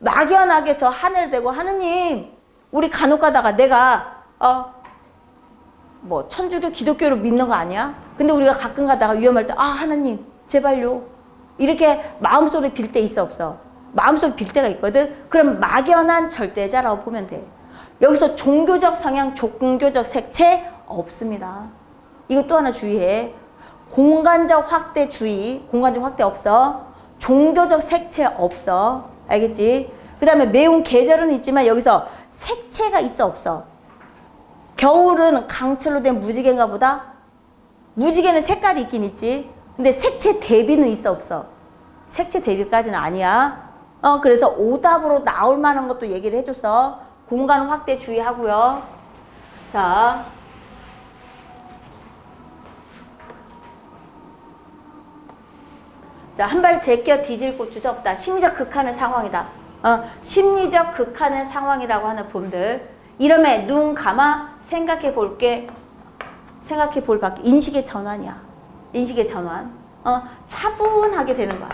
막연하게 저 하늘 대고 하느님, 우리 간혹 가다가 내가 뭐 천주교, 기독교를 믿는 거 아니야? 근데 우리가 가끔 가다가 위험할 때 하느님 제발요. 이렇게 마음속으로 빌 때 있어 없어? 마음속에 빌 때가 있거든. 그럼 막연한 절대자라고 보면 돼. 여기서 종교적 성향, 종교적 색채 없습니다. 이거 또 하나 주의해. 공간적 확대 주의. 공간적 확대 없어. 종교적 색채 없어. 알겠지? 그 다음에 매운 계절은 있지만 여기서 색채가 있어 없어? 겨울은 강철로 된 무지개인가 보다? 무지개는 색깔이 있긴 있지. 근데 색채 대비는 있어 없어? 색채 대비까지는 아니야. 그래서 오답으로 나올 만한 것도 얘기를 해줬어. 공간 확대 주의하고요. 자. 자, 한 발 제껴 뒤질 곳조차 없다. 심리적 극한의 상황이다. 심리적 극한의 상황이라고 하는 부분들. 이러면 눈 감아 생각해 볼게. 생각해 볼 밖에. 인식의 전환이야. 인식의 전환. 차분하게 되는 거야.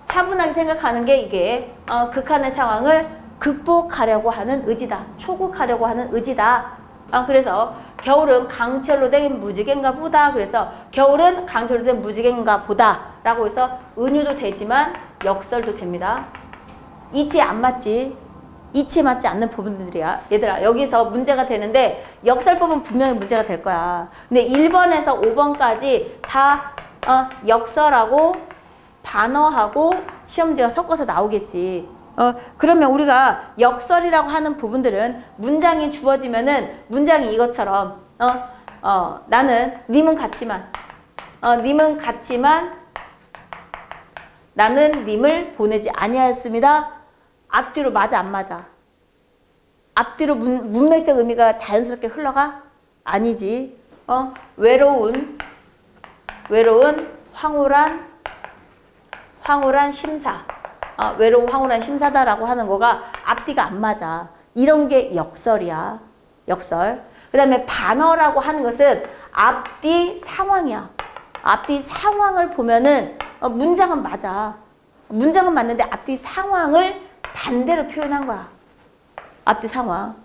차분하게 생각하는 게 이게 극한의 상황을 극복하려고 하는 의지다. 초국하려고 하는 의지다. 그래서 겨울은 강철로 된 무지개인가 보다. 그래서 겨울은 강철로 된 무지개인가 보다 라고 해서 은유도 되지만 역설도 됩니다. 이치에 안 맞지. 이치에 맞지 않는 부분들이야. 얘들아 여기서 문제가 되는데 역설법은 분명히 문제가 될 거야. 근데 1번에서 5번까지 다 역설하고 반어하고 시험 문제가 섞어서 나오겠지. 그러면 우리가 역설이라고 하는 부분들은 문장이 주어지면은 문장이 이것처럼 나는 님은 같지만 님은 갔지만 나는 님을 보내지 아니하였습니다. 앞뒤로 맞아 안 맞아? 앞뒤로 문맥적 의미가 자연스럽게 흘러가? 아니지. 외로운 황홀한 심사. 외로운 황홀한 심사다라고 하는 거가 앞뒤가 안 맞아. 이런 게 역설이야. 역설. 그 다음에 반어라고 하는 것은 앞뒤 상황이야. 앞뒤 상황을 보면은 문장은 맞아. 문장은 맞는데 앞뒤 상황을 반대로 표현한 거야. 앞뒤 상황.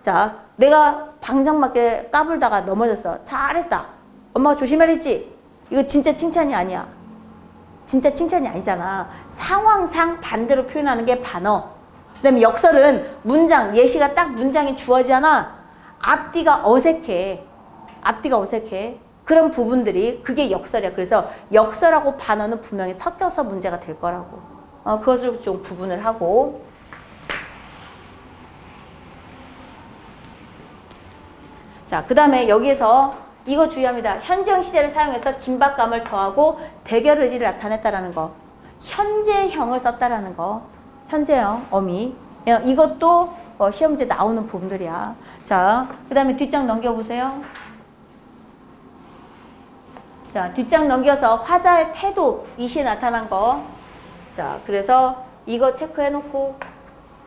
자, 내가 방정맞게 까불다가 넘어졌어. 잘했다. 엄마가 조심하랬지? 이거 진짜 칭찬이 아니야. 진짜 칭찬이 아니잖아. 상황상 반대로 표현하는 게 반어. 그 다음에 역설은 문장, 예시가 딱 문장이 주어지잖아. 앞뒤가 어색해. 앞뒤가 어색해. 그런 부분들이 그게 역설이야. 그래서 역설하고 반어는 분명히 섞여서 문제가 될 거라고. 그것을 좀 구분을 하고. 자, 그 다음에 여기에서 이거 주의합니다. 현재형 시제를 사용해서 긴박감을 더하고 대결 의지를 나타냈다라는 거. 현재형을 썼다라는 거. 현재형, 어미. 이것도 시험 문제 나오는 부분들이야. 자, 그 다음에 뒷장 넘겨보세요. 자, 뒷장 넘겨서 화자의 태도, 이시에 나타난 거. 자, 그래서 이거 체크해놓고,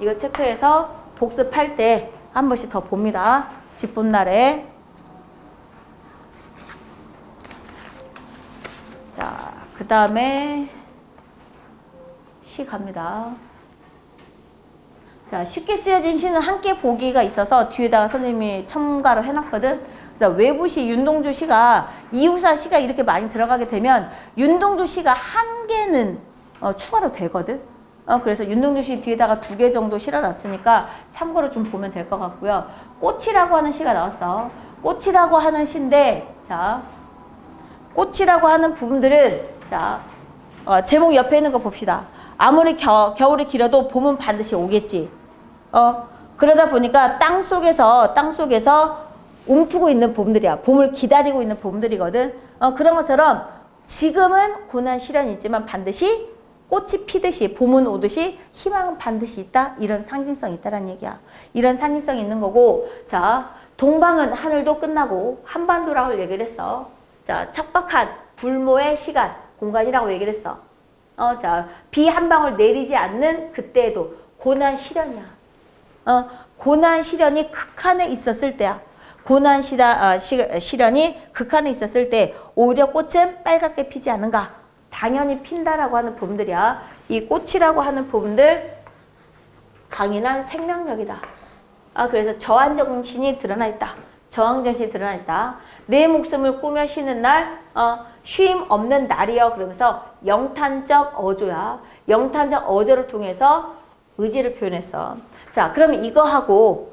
이거 체크해서 복습할 때 한 번씩 더 봅니다. 집 본 날에. 자, 그 다음에 시 갑니다. 자, 쉽게 쓰여진 시는 함께 보기가 있어서 뒤에다가 선생님이 첨가를 해놨거든. 그래서 외부시, 윤동주 시가 이유사 시가 이렇게 많이 들어가게 되면 윤동주 시가 한 개는 추가로 되거든. 그래서 윤동주 시 뒤에다가 2개 정도 실어놨으니까 참고로 좀 보면 될 것 같고요. 꽃이라고 하는 시가 나왔어. 꽃이라고 하는 시인데, 자, 꽃이라고 하는 부분들은, 자, 제목 옆에 있는 거 봅시다. 아무리 겨울이 길어도 봄은 반드시 오겠지. 그러다 보니까 땅 속에서 움트고 있는 봄들이야. 봄을 기다리고 있는 봄들이거든. 그런 것처럼 지금은 고난 시련이 있지만 반드시 꽃이 피듯이 봄은 오듯이 희망은 반드시 있다. 이런 상징성이 있다라는 얘기야. 이런 상징성이 있는 거고, 자, 동방은 하늘도 끝나고 한반도라고 얘기를 했어. 자, 척박한 불모의 시간, 공간이라고 얘기를 했어. 자, 비 한 방울 내리지 않는 그때에도 고난 시련이야. 고난 시련이 극한에 있었을 때야. 고난 시련이 극한에 있었을 때 오히려 꽃은 빨갛게 피지 않은가? 당연히 핀다라고 하는 부분들이야. 이 꽃이라고 하는 부분들 강인한 생명력이다. 그래서 저항정신이 드러나 있다. 저항정신이 드러나 있다. 내 목숨을 꾸며 쉬는 날, 쉼 없는 날이여. 그러면서 영탄적 어조야. 영탄적 어조를 통해서 의지를 표현했어. 자, 그러면 이거하고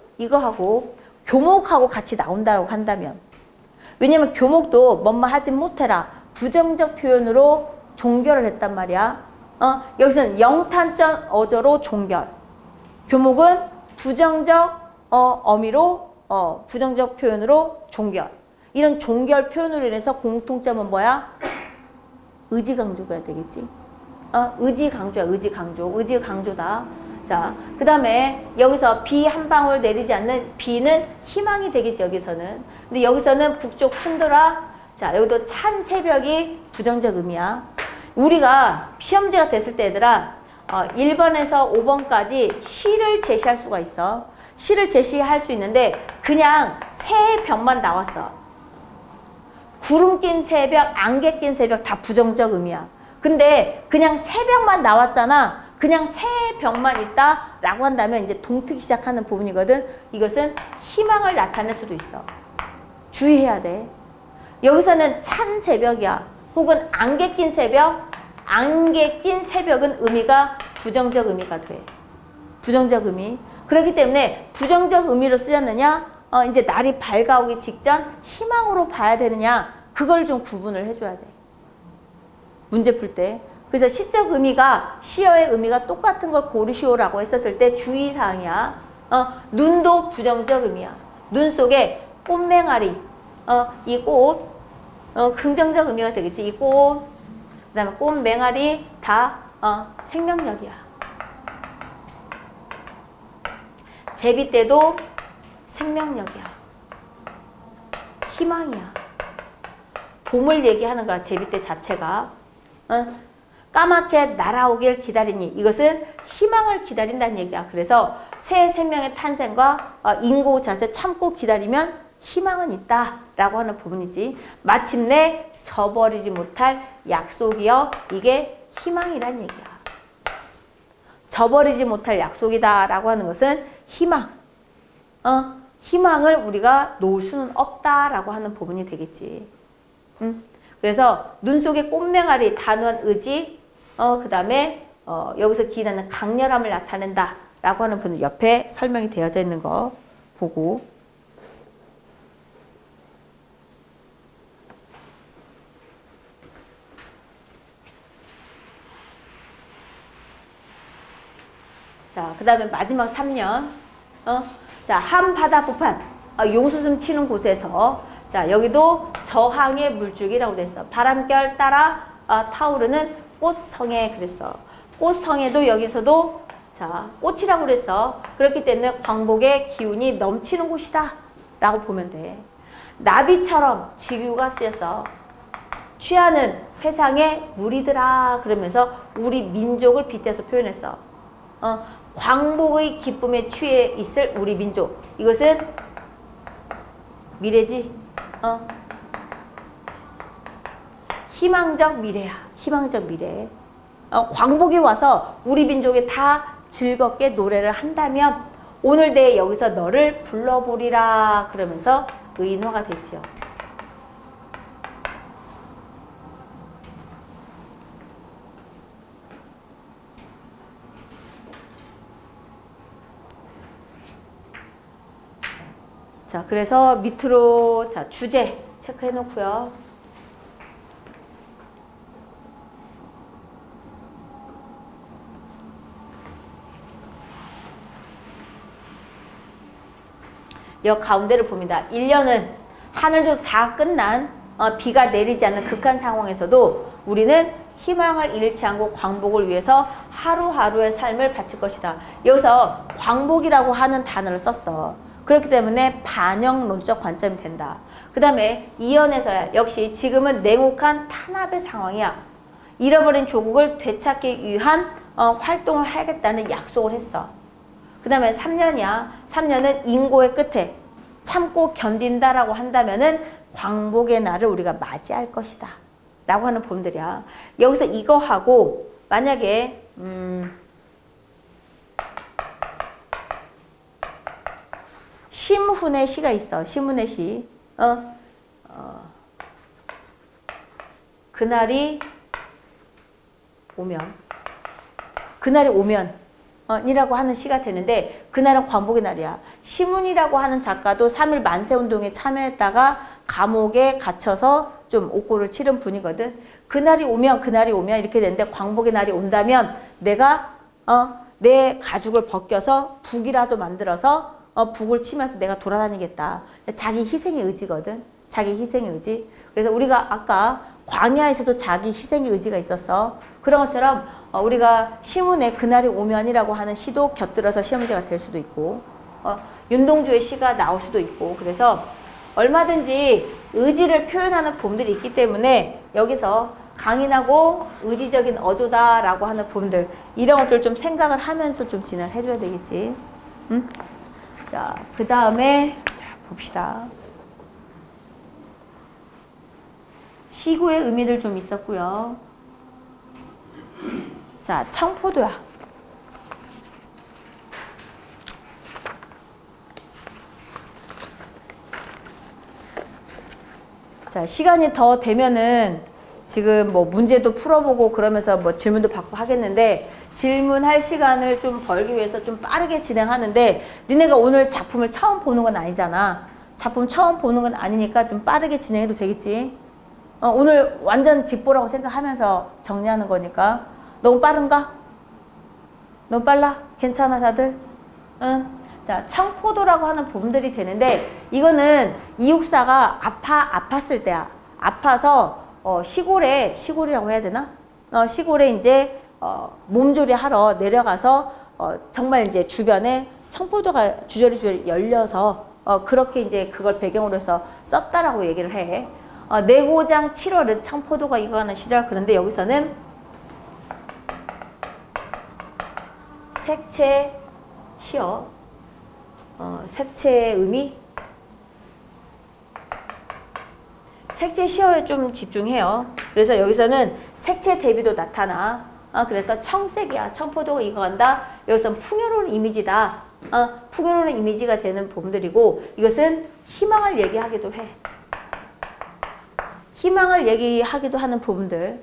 교목하고 같이 나온다고 한다면, 왜냐면 교목도 뭐뭐 하지 못해라. 부정적 표현으로 종결을 했단 말이야. 여기서는 영탄적 어조로 종결. 교목은 부정적 어미로 부정적 표현으로 종결. 이런 종결 표현으로 인해서 공통점은 뭐야? 의지 강조가 되겠지. 의지 강조야. 의지 강조. 의지 강조다. 자, 그 다음에 여기서 비 한 방울 내리지 않는 비는 희망이 되겠지. 여기서는. 근데 여기서는 북쪽 툰드라. 자, 여기도 찬 새벽이 부정적 의미야. 우리가 시험지가 됐을 때 얘들아 1번에서 5번까지 시를 제시할 수가 있어. 시를 제시할 수 있는데 그냥 새벽만 나왔어. 구름 낀 새벽, 안개 낀 새벽 다 부정적 의미야. 근데 그냥 새벽만 나왔잖아. 그냥 새벽만 있다 라고 한다면 이제 동특이 시작하는 부분이거든. 이것은 희망을 나타낼 수도 있어. 주의해야 돼. 여기서는 찬 새벽이야. 혹은 안개 낀 새벽, 안개 낀 새벽은 의미가 부정적 의미가 돼. 부정적 의미. 그렇기 때문에 부정적 의미로 쓰였느냐, 이제 날이 밝아오기 직전 희망으로 봐야 되느냐, 그걸 좀 구분을 해줘야 돼. 문제 풀 때. 그래서 시적 의미가, 시어의 의미가 똑같은 걸 고르시오라고 했었을 때 주의사항이야. 눈도 부정적 의미야. 눈 속에 꽃맹아리, 이 꽃, 긍정적 의미가 되겠지. 이 꽃, 그 다음에 꽃 맹아리 다 생명력이야. 제비 때도 생명력이야. 희망이야. 봄을 얘기하는 거야. 제비 때 자체가. 까맣게 날아오길 기다리니 이것은 희망을 기다린다는 얘기야. 그래서 새 생명의 탄생과 인고 자세 참고 기다리면 희망은 있다 라고 하는 부분이지. 마침내 저버리지 못할 약속이여 이게 희망이란 얘기야. 저버리지 못할 약속이다 라고 하는 것은 희망. 희망을 우리가 놓을 수는 없다 라고 하는 부분이 되겠지. 그래서 눈 속에 꽃맹아리 단호한 의지, 그 다음에 여기서 기인하는 강렬함을 나타낸다 라고 하는 부분 옆에 설명이 되어져 있는 거 보고. 자, 그 다음에 마지막 3년. 자, 한바다 부판. 용수숨 치는 곳에서. 자, 여기도 저항의 물줄기라고 그랬어. 바람결 따라 타오르는 꽃성에 그랬어. 꽃성에도 여기서도 자, 꽃이라고 그랬어. 그렇기 때문에 광복의 기운이 넘치는 곳이다. 라고 보면 돼. 나비처럼 지규가 쓰여서 취하는 회상의 물이더라. 그러면서 우리 민족을 빗대서 표현했어. 광복의 기쁨에 취해 있을 우리 민족. 이것은 미래지. 희망적 미래야. 희망적 미래. 광복이 와서 우리 민족이 다 즐겁게 노래를 한다면 오늘 내 여기서 너를 불러보리라. 그러면서 의인화가 되지요. 자, 그래서 밑으로 자, 주제 체크해 놓고요. 여 가운데를 봅니다. 1년은 하늘도 다 끝난 비가 내리지 않는 극한 상황에서도 우리는 희망을 잃지 않고 광복을 위해서 하루하루의 삶을 바칠 것이다. 여기서 광복이라고 하는 단어를 썼어. 그렇기 때문에 반영론적 관점이 된다. 그 다음에 이연에서야 역시 지금은 냉혹한 탄압의 상황이야. 잃어버린 조국을 되찾기 위한 활동을 하겠다는 약속을 했어. 그 다음에 3년이야. 3년은 인고의 끝에 참고 견딘다라고 한다면은 광복의 날을 우리가 맞이할 것이다. 라고 하는 부분들이야. 여기서 이거 하고 만약에 심훈의 시가 있어. 심훈의 시. 그날이 오면 이라고 하는 시가 되는데 그날은 광복의 날이야. 심훈이라고 하는 작가도 3.1 만세운동에 참여했다가 감옥에 갇혀서 좀 옥고를 치른 분이거든. 그날이 오면 이렇게 되는데 광복의 날이 온다면 내가 내 가죽을 벗겨서 북이라도 만들어서 북을 치면서 내가 돌아다니겠다. 자기 희생의 의지거든. 자기 희생의 의지. 그래서 우리가 아까 광야에서도 자기 희생의 의지가 있었어. 그런 것처럼 우리가 시문에 그날이 오면이라고 하는 시도 곁들여서 시험 문제가 될 수도 있고 윤동주의 시가 나올 수도 있고 그래서 얼마든지 의지를 표현하는 부분들이 있기 때문에 여기서 강인하고 의지적인 어조다라고 하는 부분들 이런 것들 좀 생각을 하면서 좀 진행해 줘야 되겠지. 응? 자, 그 다음에 자 봅시다. 시구의 의미들 좀 있었고요. 자, 청포도야. 자, 시간이 더 되면은 지금 뭐 문제도 풀어보고 그러면서 뭐 질문도 받고 하겠는데 질문할 시간을 좀 벌기 위해서 좀 빠르게 진행하는데 니네가 오늘 작품을 처음 보는 건 아니잖아. 작품 처음 보는 건 아니니까 좀 빠르게 진행해도 되겠지. 오늘 완전 직보라고 생각하면서 정리하는 거니까. 너무 빠른가? 너무 빨라? 괜찮아 다들? 응? 자, 청포도라고 하는 부분들이 되는데 이거는 이육사가 아팠을 때야. 아파서 시골이라고 해야 되나? 시골에 이제 몸조리 하러 내려가서 정말 이제 주변에 청포도가 주저리 열려서 그렇게 이제 그걸 배경으로 해서 썼다라고 얘기를 해. 내고장 7월은 청포도가 익어가는 시절. 그런데 여기서는 색채 시어, 색채의 의미, 색채 시어에 좀 집중해요. 그래서 여기서는 색채 대비도 나타나. 그래서 청색이야. 청포도가 익어간다. 여기서는 풍요로운 이미지다. 풍요로운 이미지가 되는 부분들이고, 이것은 희망을 얘기하기도 해. 희망을 얘기하기도 하는 부분들.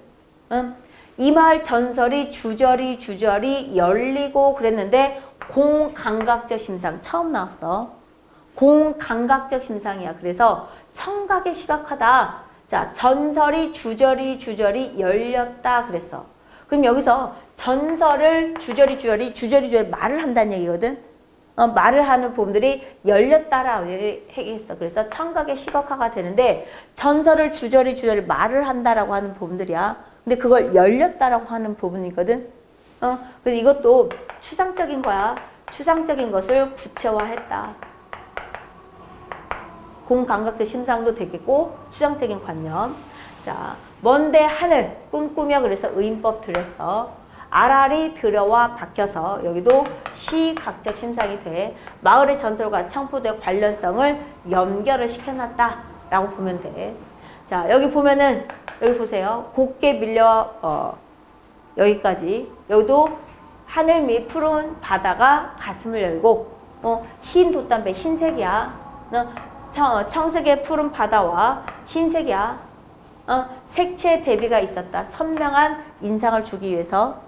이 마을 전설이 주저리 열리고 그랬는데 공감각적 심상 처음 나왔어. 공감각적 심상이야. 그래서 청각에 시각하다. 자, 전설이 주저리 열렸다 그랬어. 그럼 여기서 전설을 주저리 말을 한다는 얘기거든. 말을 하는 부분들이 열렸다라고 얘기했어. 그래서 청각의 시각화가 되는데 전설을 주저리 말을 한다라고 하는 부분들이야. 근데 그걸 열렸다라고 하는 부분이거든. 그래서 이것도 추상적인 거야. 추상적인 것을 구체화했다. 공감각적 심상도 되겠고 추상적인 관념. 자, 먼데 하늘 꿈꾸며 그래서 의인법 들였어. 알알이 들어와 박혀서 여기도 시각적 심상이 돼. 마을의 전설과 청포도의 관련성을 연결을 시켜놨다라고 보면 돼. 자, 여기 보면은 여기 보세요. 곱게 밀려 여기까지. 여기도 하늘 및 푸른 바다가 가슴을 열고 흰 돛담배 흰색이야. 청색의 푸른 바다와 흰색이야. 색채 대비가 있었다. 선명한 인상을 주기 위해서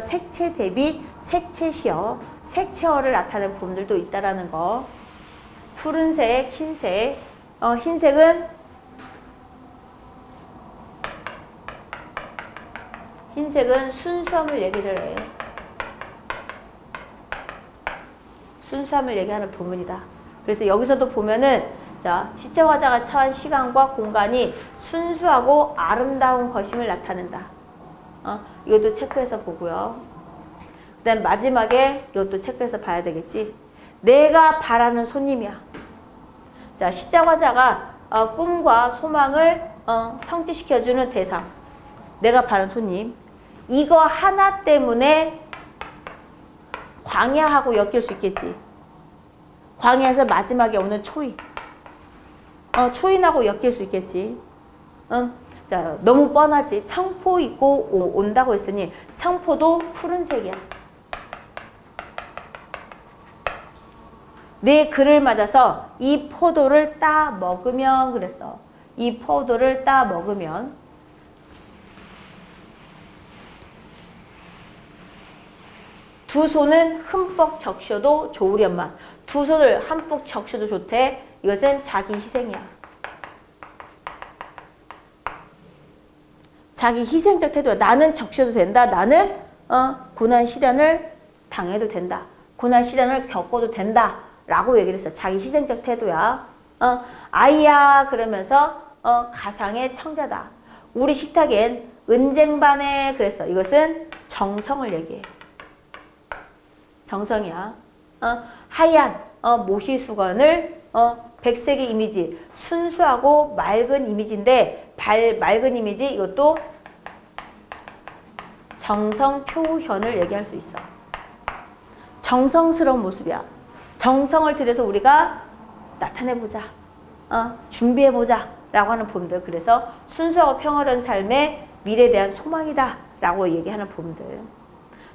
색채 대비 색채시어, 색채어를 나타내는 부분들도 있다라는 거. 푸른색, 흰색. 흰색은 순수함을 얘기를 해. 순수함을 얘기하는 부분이다. 그래서 여기서도 보면은 자, 시체화자가 처한 시간과 공간이 순수하고 아름다운 것임을 나타낸다. 이것도 체크해서 보고요. 그 다음 마지막에 이것도 체크해서 봐야 되겠지. 내가 바라는 손님이야. 자, 시자화자가 꿈과 소망을 성취시켜주는 대상. 내가 바라는 손님. 이거 하나 때문에 광야하고 엮일 수 있겠지. 광야에서 마지막에 오는 초인. 초인하고 엮일 수 있겠지. 자, 너무 뻔하지. 청포 있고 온다고 했으니 청포도 푸른색이야. 내 글을 맞아서 이 포도를 따 먹으면 그랬어. 이 포도를 따 먹으면 두 손은 흠뻑 적셔도 좋으련만. 두 손을 흠뻑 적셔도 좋대. 이것은 자기 희생이야. 자기 희생적 태도야. 나는 적셔도 된다. 나는 고난 시련을 당해도 된다. 고난 시련을 겪어도 된다. 라고 얘기를 했어. 자기 희생적 태도야. 아이야 그러면서 가상의 청자다. 우리 식탁엔 은쟁반에 그랬어. 이것은 정성을 얘기해. 정성이야. 하얀 모시수건을 백색의 이미지, 순수하고 맑은 이미지인데 맑은 이미지 이것도 정성 표현을 얘기할 수 있어. 정성스러운 모습이야. 정성을 들여서 우리가 나타내보자. 준비해보자 라고 하는 부분들. 그래서 순수하고 평화로운 삶의 미래에 대한 소망이다 라고 얘기하는 부분들.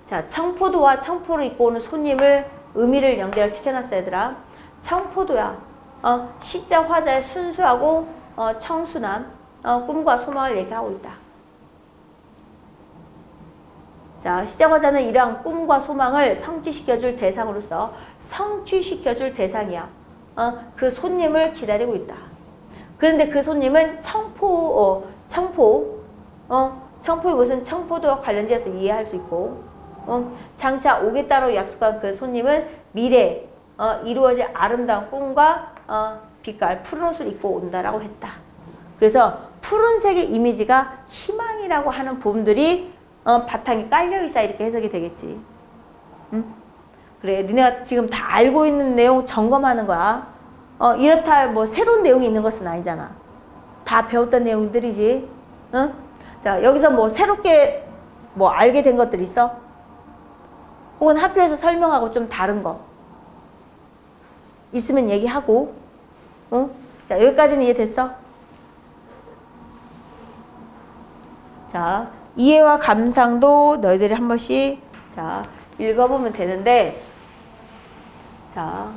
자, 청포도와 청포를 입고 오는 손님을 의미를 연결시켜놨어 얘들아. 청포도야. 시자 화자의 순수하고 청순한 꿈과 소망을 얘기하고 있다. 자, 시자 화자는 이러한 꿈과 소망을 성취시켜줄 대상으로서 성취시켜줄 대상이야. 그 손님을 기다리고 있다. 그런데 그 손님은 청포 이것은 청포도와 관련돼서 이해할 수 있고, 장차 오겠다고 약속한 그 손님은 미래에 이루어질 아름다운 꿈과 빛깔 푸른 옷을 입고 온다라고 했다. 그래서 푸른색의 이미지가 희망이라고 하는 부분들이 바탕에 깔려있어야 이렇게 해석이 되겠지. 응? 그래, 니네가 지금 다 알고 있는 내용 점검하는 거야. 이렇다 뭐 새로운 내용이 있는 것은 아니잖아. 다 배웠던 내용들이지. 응? 자, 여기서 뭐 새롭게 뭐 알게 된 것들 있어? 혹은 학교에서 설명하고 좀 다른 거 있으면 얘기하고. 응? 자, 여기까지는 이해됐어? 자, 이해와 감상도 너희들이 한 번씩 자, 읽어보면 되는데, 자,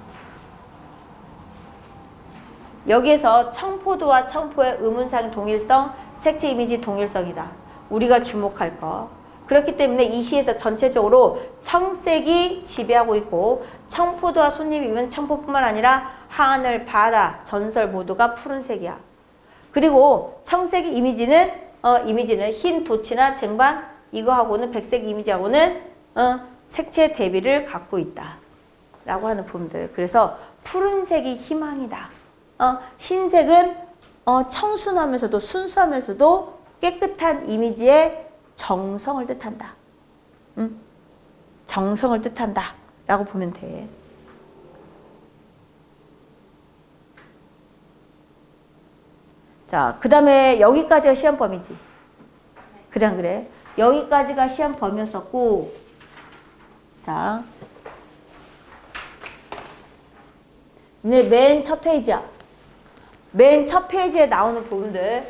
여기에서 청포도와 청포의 의문상 동일성, 색채 이미지 동일성이다. 우리가 주목할 거. 그렇기 때문에 이 시에서 전체적으로 청색이 지배하고 있고, 청포도와 손님이 입은 청포뿐만 아니라 하늘, 바다, 전설 모두가 푸른색이야. 그리고 청색의 이미지는 흰 도치나 쟁반 이거하고는 백색 이미지하고는 색채 대비를 갖고 있다 라고 하는 부분들. 그래서 푸른색이 희망이다. 흰색은 청순하면서도 순수하면서도 깨끗한 이미지의 정성을 뜻한다. 정성을 뜻한다 라고 보면 돼. 자, 그 다음에 여기까지가 시험 범위지. 그래 안 그래? 여기까지가 시험 범위였었고, 자, 네, 맨 첫 페이지야. 맨 첫 페이지에 나오는 부분들.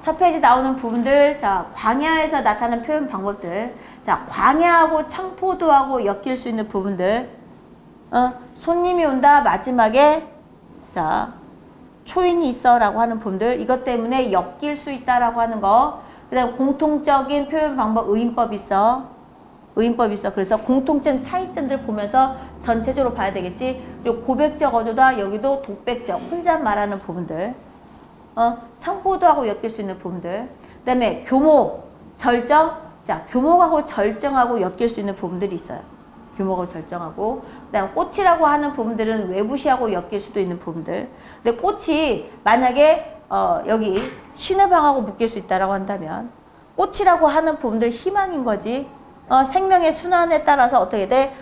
첫 페이지 나오는 부분들. 자, 광야에서 나타나는 표현 방법들. 자, 광야하고 청포도하고 엮일 수 있는 부분들. 손님이 온다 마지막에 자 초인이 있어 라고 하는 부분들, 이것 때문에 엮일 수 있다 라고 하는 거. 그 다음 공통적인 표현 방법 의인법 있어. 의인법 있어. 그래서 공통점 차이점들 보면서 전체적으로 봐야 되겠지. 그리고 고백적 어조다. 여기도 독백적 혼자 말하는 부분들. 청포도하고 엮일 수 있는 부분들. 그 다음에 교모, 절정. 자, 교목하고 절정하고 엮일 수 있는 부분들이 있어요. 규모가 절정하고. 그다음 꽃이라고 하는 부분들은 외부시하고 엮일 수도 있는 부분들. 근데 꽃이 만약에 여기 신의 방하고 묶일 수 있다라고 한다면 꽃이라고 하는 부분들 희망인 거지. 생명의 순환에 따라서 어떻게 돼?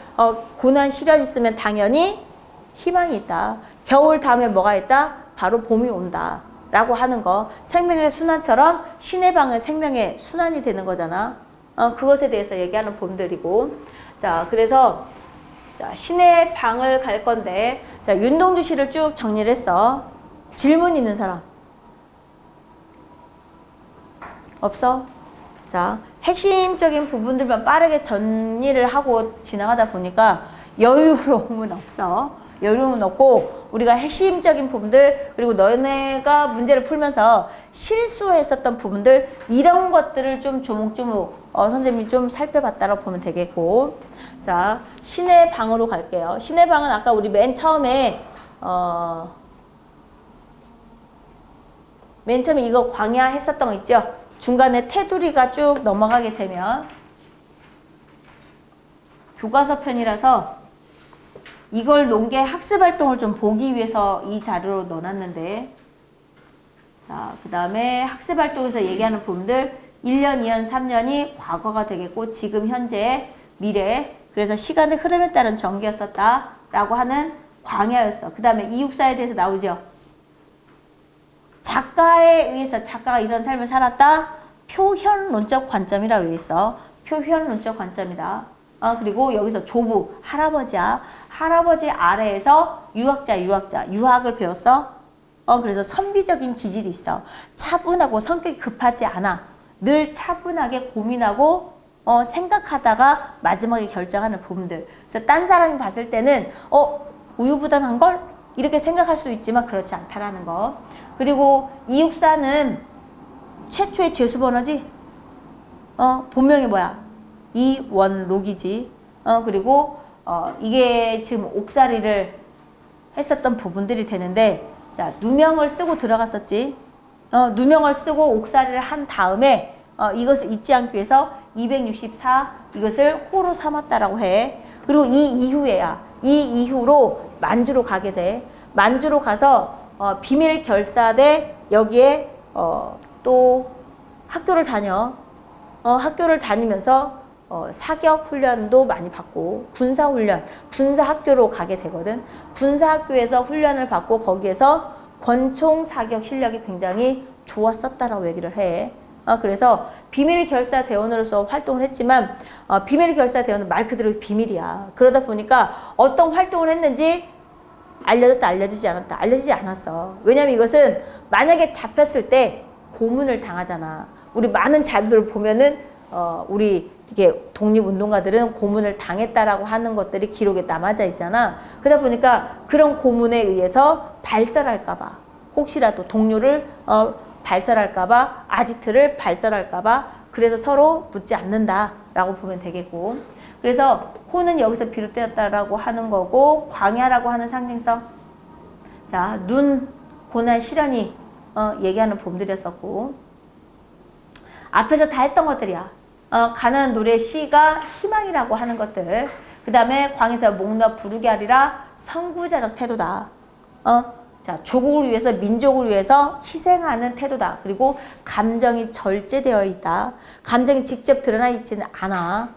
고난 시련 있으면 당연히 희망이 있다. 겨울 다음에 뭐가 있다? 바로 봄이 온다 라고 하는 거. 생명의 순환처럼 신의 방은 생명의 순환이 되는 거잖아. 그것에 대해서 얘기하는 부분들이고. 자, 그래서 자, 신의 방을 갈 건데, 자, 윤동주 시를 쭉 정리를 했어. 질문 있는 사람? 없어? 자, 핵심적인 부분들만 빠르게 정리를 하고 지나가다 보니까 여유로움은 없어. 여유로움은 없고, 우리가 핵심적인 부분들, 그리고 너네가 문제를 풀면서 실수했었던 부분들, 이런 것들을 좀 조목조목 선생님이 좀 살펴봤다고 보면 되겠고. 자, 신의 방으로 갈게요. 신의 방은 아까 우리 맨 처음에 이거 광야 했었던 거 있죠? 중간에 테두리가 쭉 넘어가게 되면 교과서 편이라서 이걸 놓은 게 학습활동을 좀 보기 위해서 이 자료로 넣어놨는데, 자, 그 다음에 학습활동에서 얘기하는 부분들 1년, 2년, 3년이 과거가 되겠고 지금, 현재, 미래. 그래서 시간의 흐름에 따른 전개였었다 라고 하는 광야였어. 그 다음에 이육사에 대해서 나오죠. 작가에 의해서 작가가 이런 삶을 살았다. 표현론적 관점이라고 되어 있어. 표현론적 관점이다. 그리고 여기서 조부, 할아버지야. 할아버지 아래에서 유학을 배웠어. 그래서 선비적인 기질이 있어. 차분하고 성격이 급하지 않아. 늘 차분하게 고민하고 생각하다가 마지막에 결정하는 부분들. 그래서 딴 사람이 봤을 때는 우유부단한 걸? 이렇게 생각할 수 있지만 그렇지 않다라는 거. 그리고 이육사는 최초의 죄수번호지. 본명이 뭐야? 이원록이지. 그리고 이게 지금 옥살이를 했었던 부분들이 되는데, 자, 누명을 쓰고 들어갔었지. 누명을 쓰고 옥살이를 한 다음에 이것을 잊지 않기 위해서 264 이것을 호로 삼았다라고 해. 그리고 이 이후에야. 이 이후로 만주로 가게 돼. 만주로 가서 비밀 결사대 여기에 또 학교를 다녀. 학교를 다니면서 사격 훈련도 많이 받고 군사 훈련, 군사 학교로 가게 되거든. 군사 학교에서 훈련을 받고 거기에서 권총 사격 실력이 굉장히 좋았었다라고 얘기를 해. 그래서 비밀 결사 대원으로서 활동을 했지만 비밀 결사 대원은 말 그대로 비밀이야. 그러다 보니까 어떤 활동을 했는지 알려졌다, 알려지지 않았다, 알려지지 않았어. 왜냐면 이것은 만약에 잡혔을 때 고문을 당하잖아. 우리 많은 자료들을 보면은 우리 이게 독립운동가들은 고문을 당했다라고 하는 것들이 기록에 남아져 있잖아. 그러다 보니까 그런 고문에 의해서 발설할까봐, 혹시라도 동료를 발설할까봐, 아지트를 발설할까봐, 그래서 서로 묻지 않는다라고 보면 되겠고. 그래서 호는 여기서 비롯되었다라고 하는 거고, 광야라고 하는 상징성. 자, 눈, 고난, 시련이 얘기하는 봄들이었었고, 앞에서 다 했던 것들이야. 가나안 노래 시가 희망이라고 하는 것들. 그 다음에 광에서 목놓아 부르게 하리라 선구자적 태도다. 자, 조국을 위해서, 민족을 위해서 희생하는 태도다. 그리고 감정이 절제되어 있다. 감정이 직접 드러나 있지는 않아.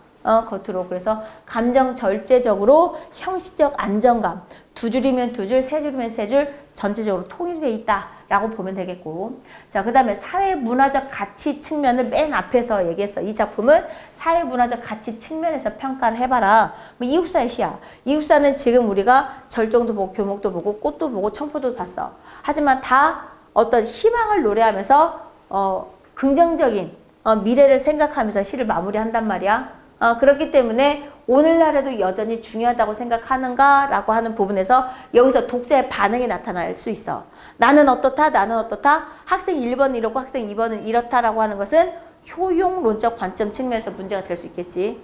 겉으로. 그래서 감정 절제적으로 형식적 안정감. 두 줄이면 두 줄, 세 줄이면 세 줄, 전체적으로 통일되어 있다. 라고 보면 되겠고. 자, 그 다음에 사회문화적 가치 측면을 맨 앞에서 얘기했어. 이 작품은 사회문화적 가치 측면에서 평가를 해봐라. 뭐 이육사의 시야. 이육사는 지금 우리가 절정도 보고 교목도 보고 꽃도 보고 청포도 봤어. 하지만 다 어떤 희망을 노래하면서 긍정적인 미래를 생각하면서 시를 마무리한단 말이야. 그렇기 때문에 오늘날에도 여전히 중요하다고 생각하는가? 라고 하는 부분에서 여기서 독자의 반응이 나타날 수 있어. 나는 어떻다? 나는 어떻다? 학생 1번은 이렇고 학생 2번은 이렇다라고 하는 것은 효용론적 관점 측면에서 문제가 될 수 있겠지.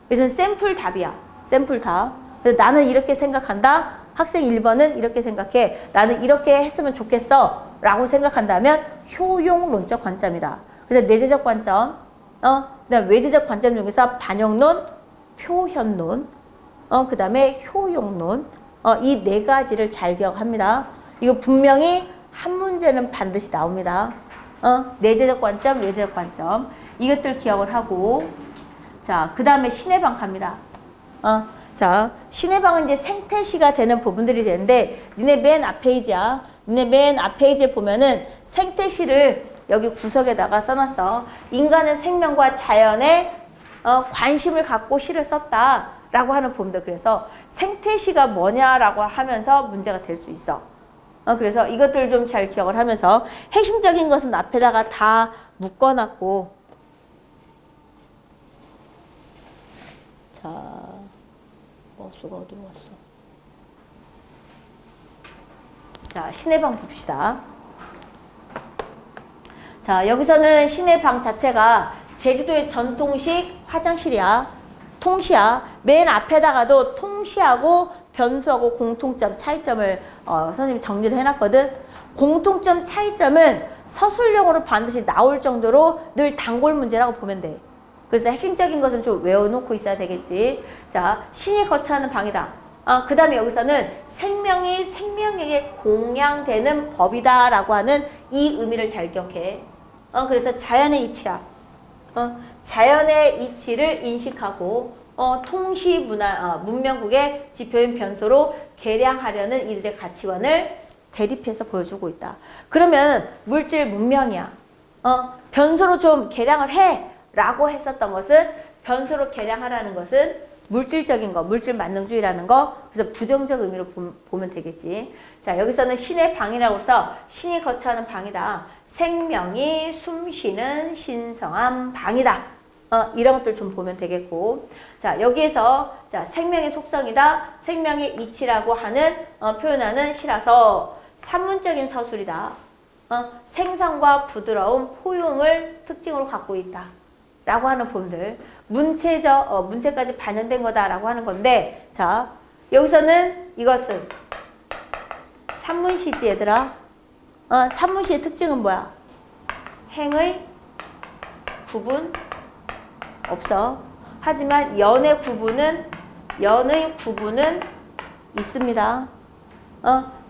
이것은 샘플 답이야. 샘플 답. 그래서 나는 이렇게 생각한다. 학생 1번은 이렇게 생각해. 나는 이렇게 했으면 좋겠어. 라고 생각한다면 효용론적 관점이다. 그래서 내재적 관점, 그다음 외재적 관점 중에서 반영론, 표현론, 그 다음에 효용론, 이 네 가지를 잘 기억합니다. 이거 분명히 한 문제는 반드시 나옵니다. 내재적 관점, 외재적 관점, 이것들 기억을 하고, 자, 그 다음에 신의 방 갑니다. 자, 신의 방은 이제 생태시가 되는 부분들이 되는데, 니네 맨 앞 페이지야. 니네 맨 앞 페이지에 보면은 생태시를 여기 구석에다가 써놨어. 인간은 생명과 자연에 관심을 갖고 시를 썼다라고 하는 부분들. 그래서 생태시가 뭐냐라고 하면서 문제가 될 수 있어. 그래서 이것들을 좀 잘 기억을 하면서 핵심적인 것은 앞에다가 다 묶어놨고, 자, 수가 어디로 갔어? 자, 신의 방 봅시다. 자, 여기서는 신의 방 자체가 제주도의 전통식 화장실이야. 통시야. 맨 앞에다가도 통시하고 변수하고 공통점, 차이점을 선생님이 정리를 해놨거든. 공통점, 차이점은 서술형으로 반드시 나올 정도로 늘 단골 문제라고 보면 돼. 그래서 핵심적인 것은 좀 외워놓고 있어야 되겠지. 자, 신이 거처하는 방이다. 그 다음에 여기서는 생명이 생명에게 공양되는 법이다 라고 하는 이 의미를 잘 기억해. 그래서 자연의 이치야. 자연의 이치를 인식하고 통시 문명국의 지표인 변소로 개량하려는 이들의 가치관을 대립해서 보여주고 있다. 그러면 물질 문명이야. 변소로 좀 개량을 해 라고 했었던 것은, 변소로 개량하라는 것은 물질적인 거, 물질 만능주의라는 거, 그래서 부정적 의미로 보면 되겠지. 자, 여기서는 신의 방이라고 해서 신이 거처하는 방이다. 생명이 숨쉬는 신성한 방이다. 이런 것들 좀 보면 되겠고. 자, 여기에서 자, 생명의 속성이다. 생명의 이치라고 하는 표현하는 시라서 산문적인 서술이다. 생성과 부드러운 포용을 특징으로 갖고 있다. 라고 하는 부분들. 문체까지 반영된 거다라고 하는 건데, 자, 여기서는 이것은 산문시지, 얘들아. 산문시의 특징은 뭐야? 행의 구분 없어. 하지만 연의 구분은 있습니다.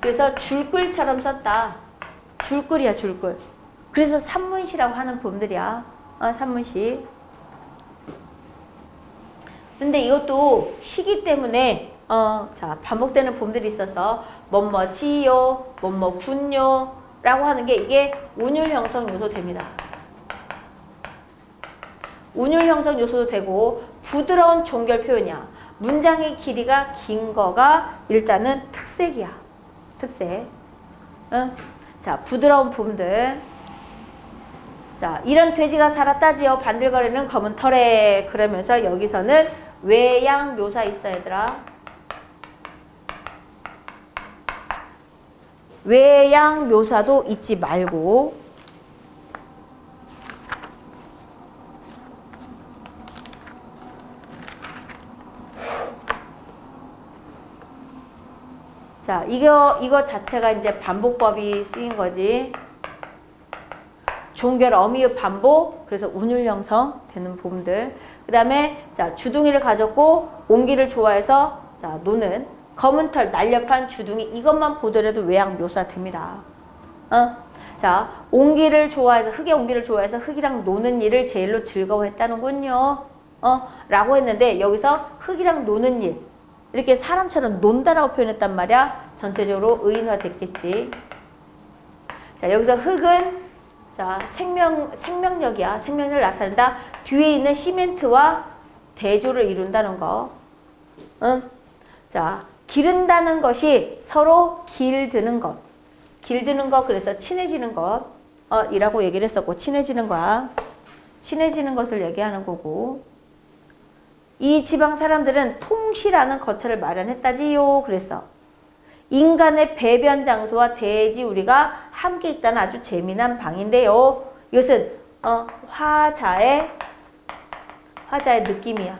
그래서 줄글처럼 썼다. 줄글이야, 줄글. 그래서 산문시라고 하는 부분들이야. 산문시. 근데 이것도 시기 때문에 자, 반복되는 부분들이 있어서 뭐뭐지요, 뭐뭐군요 라고 하는 게 이게 운율 형성 요소 됩니다. 운율 형성 요소도 되고 부드러운 종결 표현이야. 문장의 길이가 긴 거가 일단은 특색이야. 특색. 자, 부드러운 부분들. 자, 이런 돼지가 살았다지요. 반들거리는 검은 털에. 그러면서 여기서는 외양 묘사 있어, 얘들아. 외양 묘사도 잊지 말고. 자, 이거 자체가 이제 반복법이 쓰인 거지. 종결, 어미의 반복, 그래서 운율 형성 되는 부분들. 그 다음에, 자, 주둥이를 가졌고, 옹기를 좋아해서, 자, 노는 검은 털, 날렵한 주둥이, 이것만 보더라도 외양 묘사 됩니다. 자, 옹기를 좋아해서, 흙의 옹기를 좋아해서 흙이랑 노는 일을 제일로 즐거워했다는군요. 라고 했는데, 여기서 흙이랑 노는 일, 이렇게 사람처럼 논다라고 표현했단 말이야. 전체적으로 의인화 됐겠지. 자, 여기서 흙은 자, 생명력이야. 생명력을 나타낸다. 뒤에 있는 시멘트와 대조를 이룬다는 거. 자, 기른다는 것이 서로 길드는 것. 길드는 것, 그래서 친해지는 것. 이라고 얘기를 했었고, 친해지는 거야. 친해지는 것을 얘기하는 거고. 이 지방 사람들은 통시라는 거처를 마련했다지요. 그랬어. 인간의 배변 장소와 돼지우리가 함께 있다는 아주 재미난 방인데요. 이것은 화자의 느낌이야.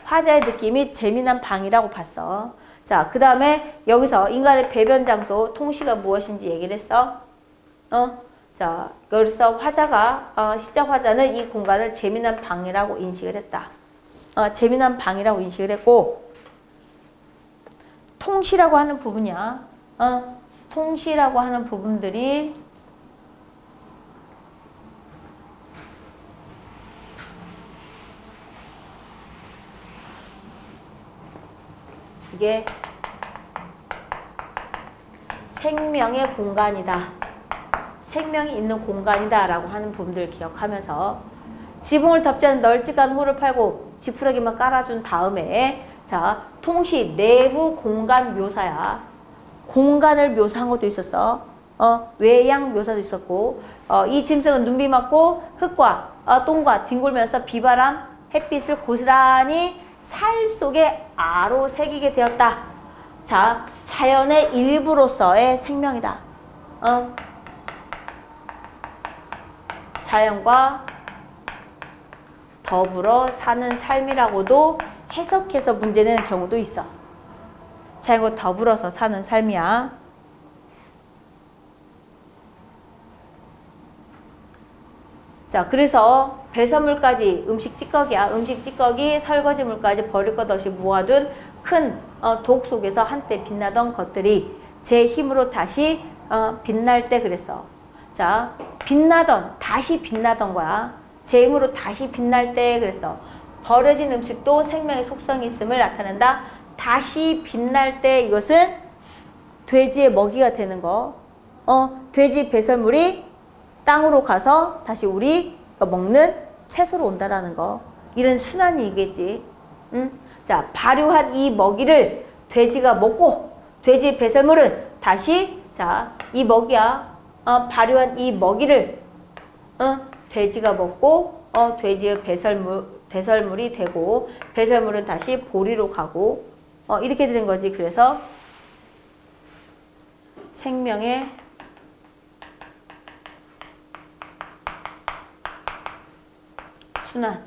화자의 느낌이 재미난 방이라고 봤어. 자, 그 다음에 여기서 인간의 배변 장소, 통시가 무엇인지 얘기를 했어. 자, 여기서 화자가 시작 화자는 이 공간을 재미난 방이라고 인식을 했다. 재미난 방이라고 인식을 했고, 통시라고 하는 부분이야. 통시라고 하는 부분들이 이게 생명의 공간이다. 생명이 있는 공간이다 라고 하는 부분들을 기억하면서 지붕을 덮지 않은 널찍한 홀을 팔고 지푸라기만 깔아준 다음에 자, 통시 내부 공간 묘사야. 공간을 묘사한 것도 있었어. 외양 묘사도 있었고, 이 짐승은 눈비 맞고 흙과 똥과 뒹굴면서 비바람, 햇빛을 고스란히 살 속에 아로 새기게 되었다. 자, 자연의 일부로서의 생명이다. 자연과 더불어 사는 삶이라고도 해석해서 문제내는 경우도 있어. 자연과 더불어서 사는 삶이야. 자, 그래서 배설물까지 음식 찌꺼기야. 음식 찌꺼기, 설거지물까지 버릴 것 없이 모아둔 큰 독 속에서 한때 빛나던 것들이 제 힘으로 다시 빛날 때 그랬어. 자, 다시 빛나던 거야. 제 힘으로 다시 빛날 때 그랬어. 버려진 음식도 생명의 속성이 있음을 나타낸다. 다시 빛날 때 이것은 돼지의 먹이가 되는 거. 돼지 배설물이 땅으로 가서 다시 우리가 먹는 채소로 온다라는 거. 이런 순환이겠지. 자, 발효한 이 먹이를 돼지가 먹고 돼지 배설물은 다시 자, 이 먹이야. 발효한 이 먹이를 돼지가 먹고 돼지의 배설물이 되고 배설물은 다시 보리로 가고 이렇게 되는 거지. 그래서 생명의 순환,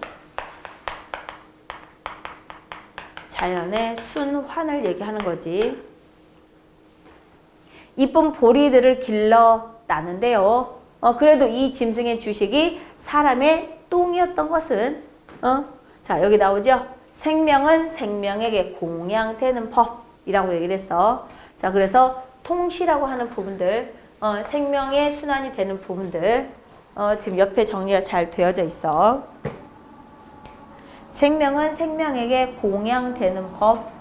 자연의 순환을 얘기하는 거지. 이쁜 보리들을 길러 나는데요. 그래도 이 짐승의 주식이 사람의 똥이었던 것은 자, 여기 나오죠. 생명은 생명에게 공양되는 법이라고 얘기를 했어. 자, 그래서 통시라고 하는 부분들, 생명의 순환이 되는 부분들, 지금 옆에 정리가 잘 되어져 있어. 생명은 생명에게 공양되는 법.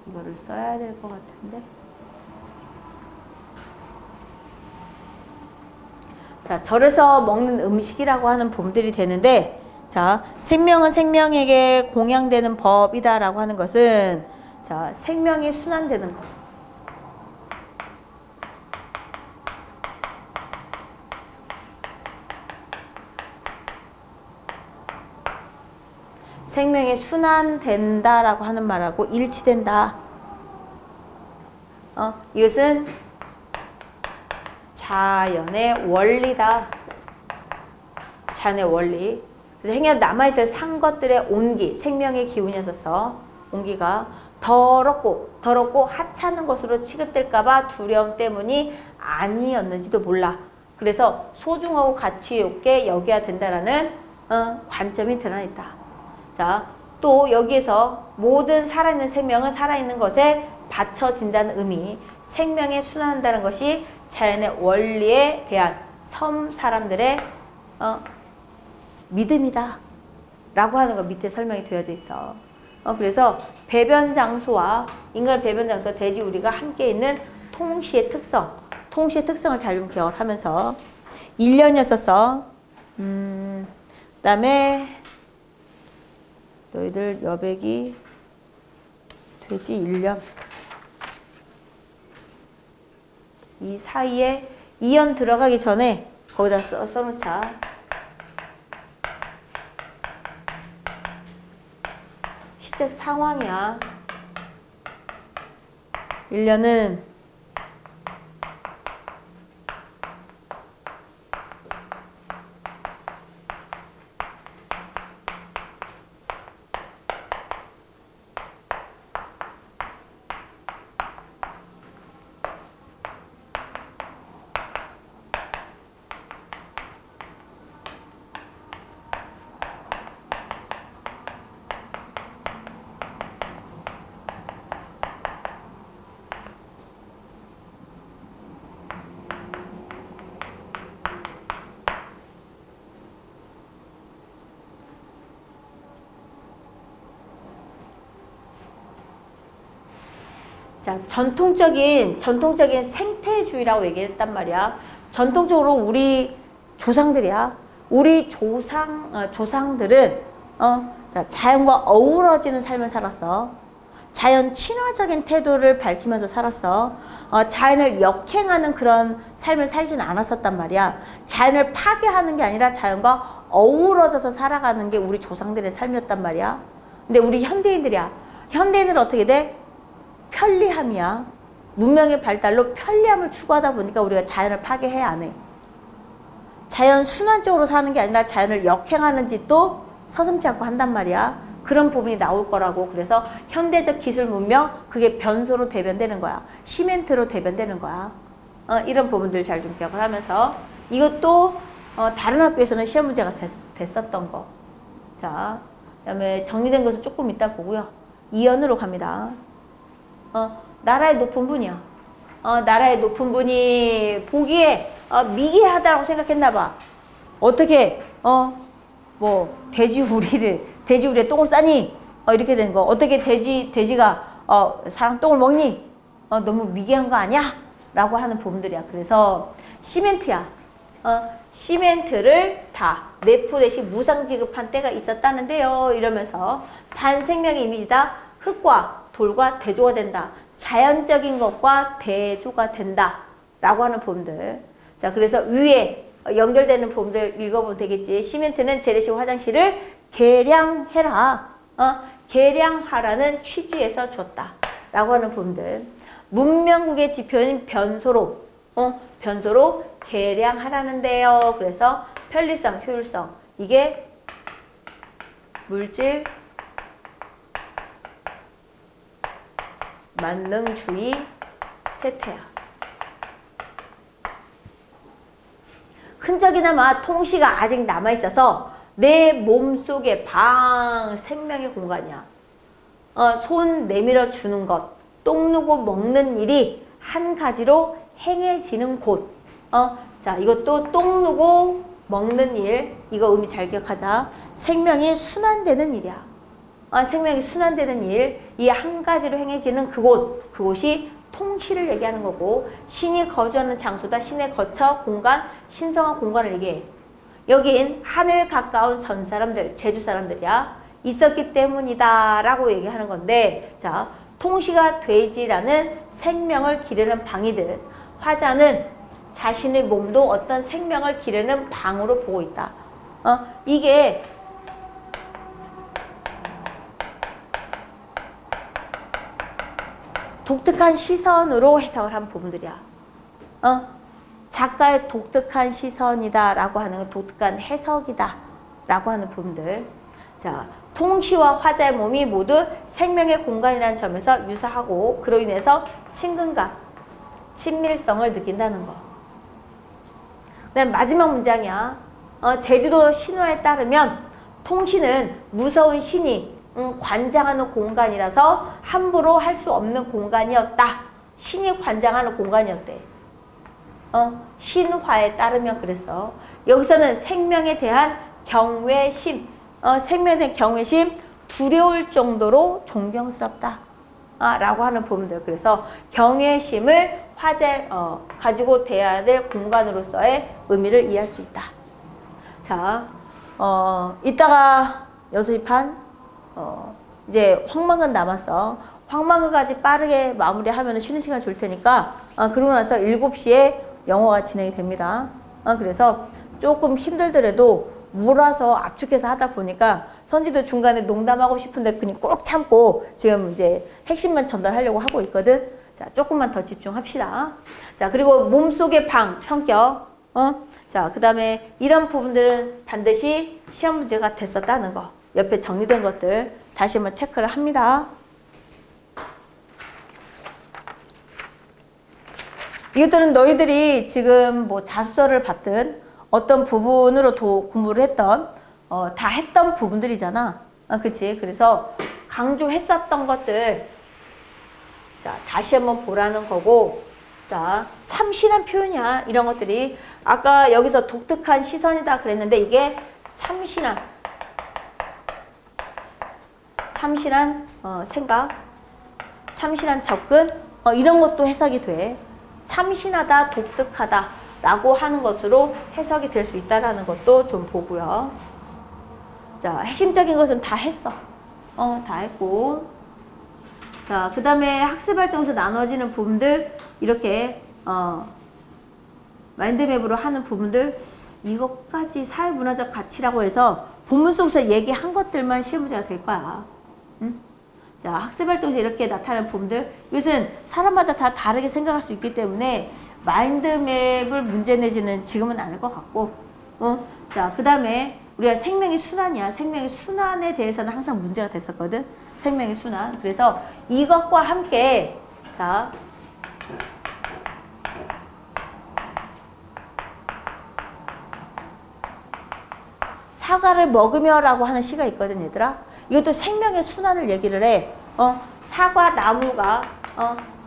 이거를 써야 될 것 같은데. 자, 절에서 먹는 음식이라고 하는 부분들이 되는데, 자, 생명은 생명에게 공양되는 법이다라고 하는 것은, 자, 생명이 순환되는 것. 생명이 순환된다라고 하는 말하고 일치된다. 이것은 자연의 원리다. 자연의 원리. 그래서 행여 남아있을 산 것들의 온기, 생명의 기운이었어서 온기가 더럽고 하찮은 것으로 취급될까봐 두려움 때문이 아니었는지도 몰라. 그래서 소중하고 가치 있게 여겨야 된다라는 관점이 드러나있다. 자, 또 여기에서 모든 살아있는 생명은 살아있는 것에 받쳐진다는 의미, 생명에 순환한다는 것이 자연의 원리에 대한 섬 사람들의 믿음이다 라고 하는 거 밑에 설명이 되어져 있어. 그래서 배변 장소와 인간 배변 장소, 돼지 우리가 함께 있는 통시의 특성을 잘 좀 기억을 하면서 1년이었었어. 그 다음에 너희들 여백이 돼지 1년. 이 사이에 2연 들어가기 전에 거기다 써놓자. 시적 상황이야. 1년은 자, 전통적인 생태주의라고 얘기했단 말이야. 전통적으로 우리 조상들이야. 우리 조상들은 자, 자연과 어우러지는 삶을 살았어. 자연 친화적인 태도를 밝히면서 살았어. 자연을 역행하는 그런 삶을 살지는 않았었단 말이야. 자연을 파괴하는 게 아니라 자연과 어우러져서 살아가는 게 우리 조상들의 삶이었단 말이야. 근데 우리 현대인들이야. 현대인은 어떻게 돼? 편리함이야. 문명의 발달로 편리함을 추구하다 보니까 우리가 자연을 파괴해야 안 해. 자연 순환적으로 사는 게 아니라 자연을 역행하는 짓도 서슴지 않고 한단 말이야. 그런 부분이 나올 거라고. 그래서 현대적 기술 문명, 그게 변소로 대변되는 거야. 시멘트로 대변되는 거야. 이런 부분들 잘 좀 기억을 하면서, 이것도 다른 학교에서는 시험 문제가 됐었던 거. 자, 그다음에 정리된 것은 조금 이따 보고요. 2연으로 갑니다. 나라의 높은 분이야. 나라의 높은 분이 보기에 미개하다고 생각했나 봐. 어떻게 돼지우리에 똥을 싸니? 이렇게 되는 거. 어떻게 돼지가 사람 똥을 먹니? 너무 미개한 거 아니야? 라고 하는 부분들이야. 그래서 시멘트야. 시멘트를 다 내포 대신 무상 지급한 때가 있었다는데요. 이러면서 반생명의 이미지다. 흙과 돌과 대조가 된다. 자연적인 것과 대조가 된다. 라고 하는 부분들. 자, 그래서 위에 연결되는 부분들 읽어보면 되겠지. 시멘트는 재래식 화장실을 개량해라. 개량하라는 취지에서 줬다. 라고 하는 부분들. 문명국의 지표인 변소로. 변소로 계량하라는데요. 그래서 편리성, 효율성 이게 물질 만능주의 세태야. 흔적이나마 통시가 아직 남아있어서 내 몸속에 방 생명의 공간이야. 손 내밀어 주는 것, 똥 누고 먹는 일이 한 가지로 행해지는 곳. 자, 이것도 똥 누고 먹는 일, 이거 의미 잘 기억하자. 생명이 순환되는 일이야. 생명이 순환되는 일, 이 한 가지로 행해지는 그곳, 그곳이 통시를 얘기하는 거고, 신이 거주하는 장소다. 신의 거처, 공간, 신성한 공간을 얘기해. 여긴 하늘 가까운 선 사람들, 제주 사람들이야. 있었기 때문이다 라고 얘기하는 건데, 자, 통시가 돼지라는 생명을 기르는 방이듯 화자는 자신의 몸도 어떤 생명을 기르는 방으로 보고 있다. 이게 독특한 시선으로 해석을 한 부분들이야. 작가의 독특한 시선이다 라고 하는 건 독특한 해석이다 라고 하는 부분들. 자, 통시와 화자의 몸이 모두 생명의 공간이라는 점에서 유사하고 그로 인해서 친근감, 친밀성을 느낀다는 거. 그다음 마지막 문장이야. 제주도 신화에 따르면 통시는 무서운 신이 관장하는 공간이라서 함부로 할 수 없는 공간이었다. 신이 관장하는 공간이었대. 신화에 따르면 그랬어. 여기서는 생명에 대한 경외심, 생명에 대한 경외심, 두려울 정도로 존경스럽다. 라고 하는 부분들. 그래서 경외심을 가지고 대해야 될 공간으로서의 의미를 이해할 수 있다. 자, 이따가 6시 반, 이제 황망근 남았어. 황망근까지 빠르게 마무리하면 쉬는 시간 줄 테니까, 그러고 나서 7시에 영어가 진행이 됩니다. 그래서 조금 힘들더라도 몰아서 압축해서 하다 보니까 선지도 중간에 농담하고 싶은데 그냥 꼭 참고 지금 이제 핵심만 전달하려고 하고 있거든. 자, 조금만 더 집중합시다. 자, 그리고 몸속의 방, 성격. 자, 그 다음에 이런 부분들은 반드시 시험 문제가 됐었다는 거. 옆에 정리된 것들 다시 한번 체크를 합니다. 이것들은 너희들이 지금 뭐 자소서를 받든 어떤 부분으로 공부를 했던 다 했던 부분들이잖아. 그치? 그래서 강조했었던 것들 자 다시 한번 보라는 거고, 자 참신한 표현이야. 이런 것들이 아까 여기서 독특한 시선이다 그랬는데 이게 참신한 생각, 참신한 접근, 이런 것도 해석이 돼. 참신하다, 독특하다 라고 하는 것으로 해석이 될 수 있다는 것도 좀 보고요. 자, 핵심적인 것은 다 했어. 다 했고. 자, 그 다음에 학습활동에서 나눠지는 부분들, 이렇게, 마인드맵으로 하는 부분들, 이것까지 사회문화적 가치라고 해서 본문 속에서 얘기한 것들만 시험 문제가 될 거야. 응? 자, 학습활동에서 이렇게 나타나는 부분들, 이것은 사람마다 다 다르게 생각할 수 있기 때문에 마인드맵을 문제 내지는 지금은 않을 것 같고, 자, 그 다음에 우리가 생명의 순환이야. 생명의 순환에 대해서는 항상 문제가 됐었거든. 생명의 순환. 그래서 이것과 함께, 자, 사과를 먹으며 라고 하는 시가 있거든, 얘들아. 이것도 생명의 순환을 얘기를 해. 사과 나무가,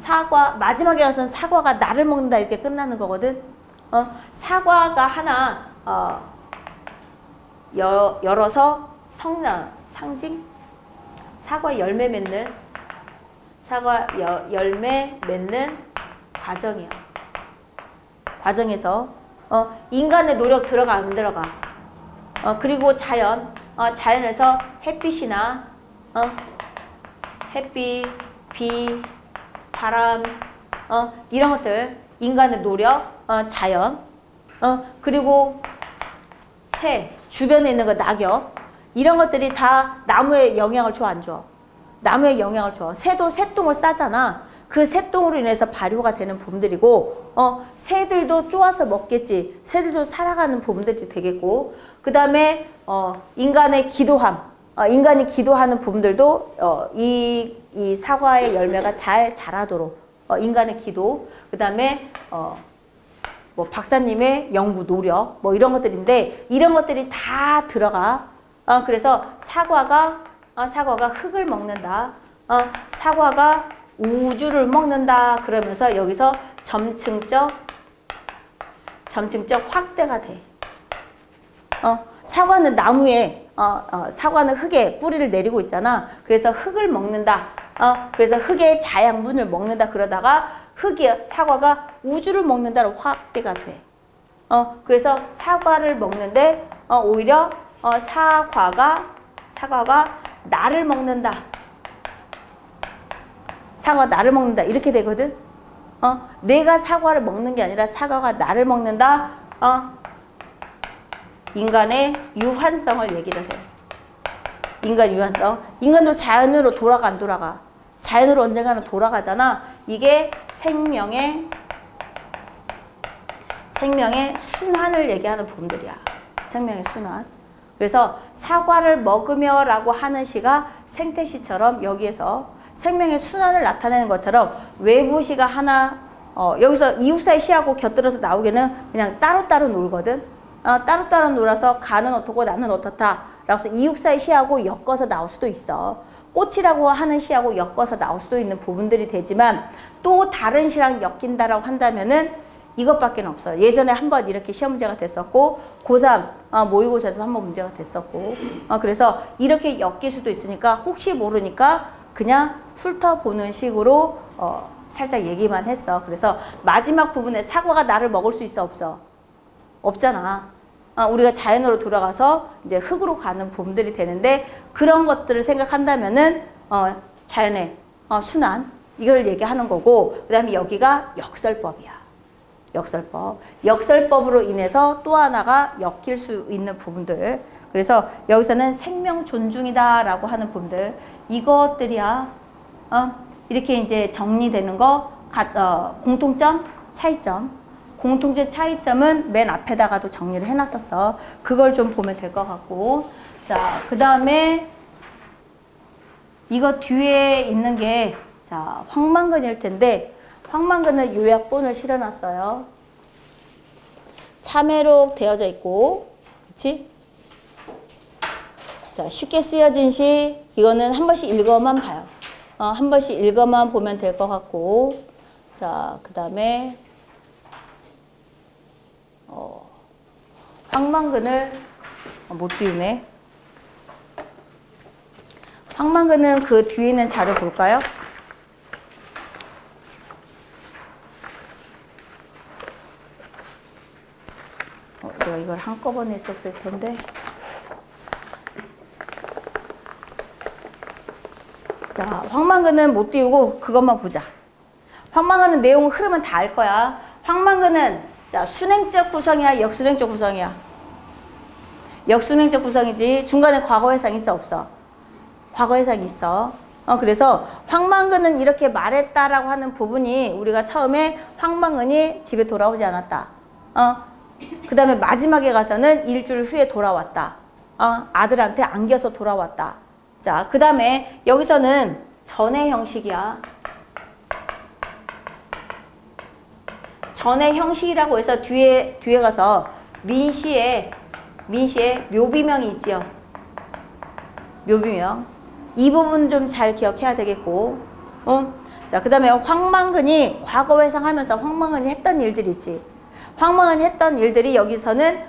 사과, 마지막에 가서는 사과가 나를 먹는다 이렇게 끝나는 거거든. 사과가 하나, 열어서 상징? 사과 열매 맺는, 열매 맺는 과정이야. 과정에서, 인간의 노력 들어가, 안 들어가? 그리고 자연에서 햇빛이나, 햇빛, 비, 바람, 이런 것들, 인간의 노력, 자연, 그리고 새, 주변에 있는 거, 낙엽, 이런 것들이 다 나무에 영향을 줘, 안 줘? 나무에 영향을 줘. 새도 새똥을 싸잖아. 그 새똥으로 인해서 발효가 되는 부분들이고, 새들도 쪼아서 먹겠지. 새들도 살아가는 부분들이 되겠고, 그 다음에 인간의 기도함, 인간이 기도하는 부분들도 이 사과의 열매가 잘 자라도록 인간의 기도, 그 다음에 뭐 박사님의 연구 노력, 뭐 이런 것들인데 이런 것들이 다 들어가. 그래서 사과가 흙을 먹는다. 사과가 우주를 먹는다. 그러면서 여기서 점층적 확대가 돼. 사과는 나무에, 사과는 흙에 뿌리를 내리고 있잖아. 그래서 흙을 먹는다. 그래서 흙의 자양분을 먹는다. 그러다가 사과가 우주를 먹는다로 확대가 돼. 그래서 사과를 먹는데, 오히려, 사과가 나를 먹는다. 사과가 나를 먹는다. 이렇게 되거든. 내가 사과를 먹는 게 아니라 사과가 나를 먹는다. 인간의 유한성을 얘기를 해. 인간 유한성. 인간도 자연으로 돌아가 안 돌아가? 자연으로 언젠가는 돌아가잖아. 이게 생명의 순환을 얘기하는 부분들이야. 생명의 순환. 그래서 사과를 먹으며 라고 하는 시가 생태시처럼 여기에서 생명의 순환을 나타내는 것처럼 외부 시가 하나, 여기서 이육사의 시하고 곁들여서 나오기는 그냥 따로따로 놀거든. 따로따로 놀아서 가는 어떻고 나는 어떻다. 라고 해서 이육사의 시하고 엮어서 나올 수도 있어. 꽃이라고 하는 시하고 엮어서 나올 수도 있는 부분들이 되지만 또 다른 시랑 엮인다라고 한다면은 이것밖에 없어요. 예전에 한번 이렇게 시험 문제가 됐었고 고3 모의고사에서 한번 문제가 됐었고 그래서 이렇게 엮일 수도 있으니까 혹시 모르니까 그냥 훑어보는 식으로 살짝 얘기만 했어. 그래서 마지막 부분에 사과가 나를 먹을 수 있어 없어? 없잖아. 우리가 자연으로 돌아가서 이제 흙으로 가는 부분들이 되는데 그런 것들을 생각한다면은 자연의 순환 이걸 얘기하는 거고 그 다음에 여기가 역설법이야. 역설법으로 인해서 또 하나가 엮일 수 있는 부분들. 그래서 여기서는 생명 존중이다 라고 하는 부분들 이것들이야. 이렇게 이제 정리되는 거 공통점, 차이점. 공통점 차이점은 맨 앞에다가도 정리를 해놨었어. 그걸 좀 보면 될 것 같고. 자, 그 다음에 이거 뒤에 있는 게 자, 황망근일 텐데 황망근은 요약본을 실어놨어요. 참외록 되어져 있고, 그치? 자, 쉽게 쓰여진 시 이거는 한 번씩 읽어만 봐요. 한 번씩 읽어만 보면 될 것 같고, 자, 그 다음에 황망근을 못 띄우네. 황망근은 그 뒤에 있는 자료 볼까요? 내가 이걸 한꺼번에 썼을 텐데. 자, 황망근은 못 띄우고 그것만 보자. 황망근은 내용 흐름은 다 알 거야. 황망근은 자, 순행적 구성이야, 역순행적 구성이야? 역순행적 구성이지. 중간에 과거 해상 있어, 없어? 과거 해상이 있어. 그래서 황망근은 이렇게 말했다라고 하는 부분이 우리가 처음에 황망근이 집에 돌아오지 않았다. 그 다음에 마지막에 가서는 일주일 후에 돌아왔다. 아들한테 안겨서 돌아왔다. 자, 그 다음에 여기서는 전의 형식이야. 전의 형식이라고 해서 뒤에 가서 민씨의 묘비명이 있지요. 묘비명. 이 부분 좀 잘 기억해야 되겠고. 자, 그 다음에 황망근이 과거 회상하면서 황망근이 했던 일들이 있지. 황망근이 했던 일들이 여기서는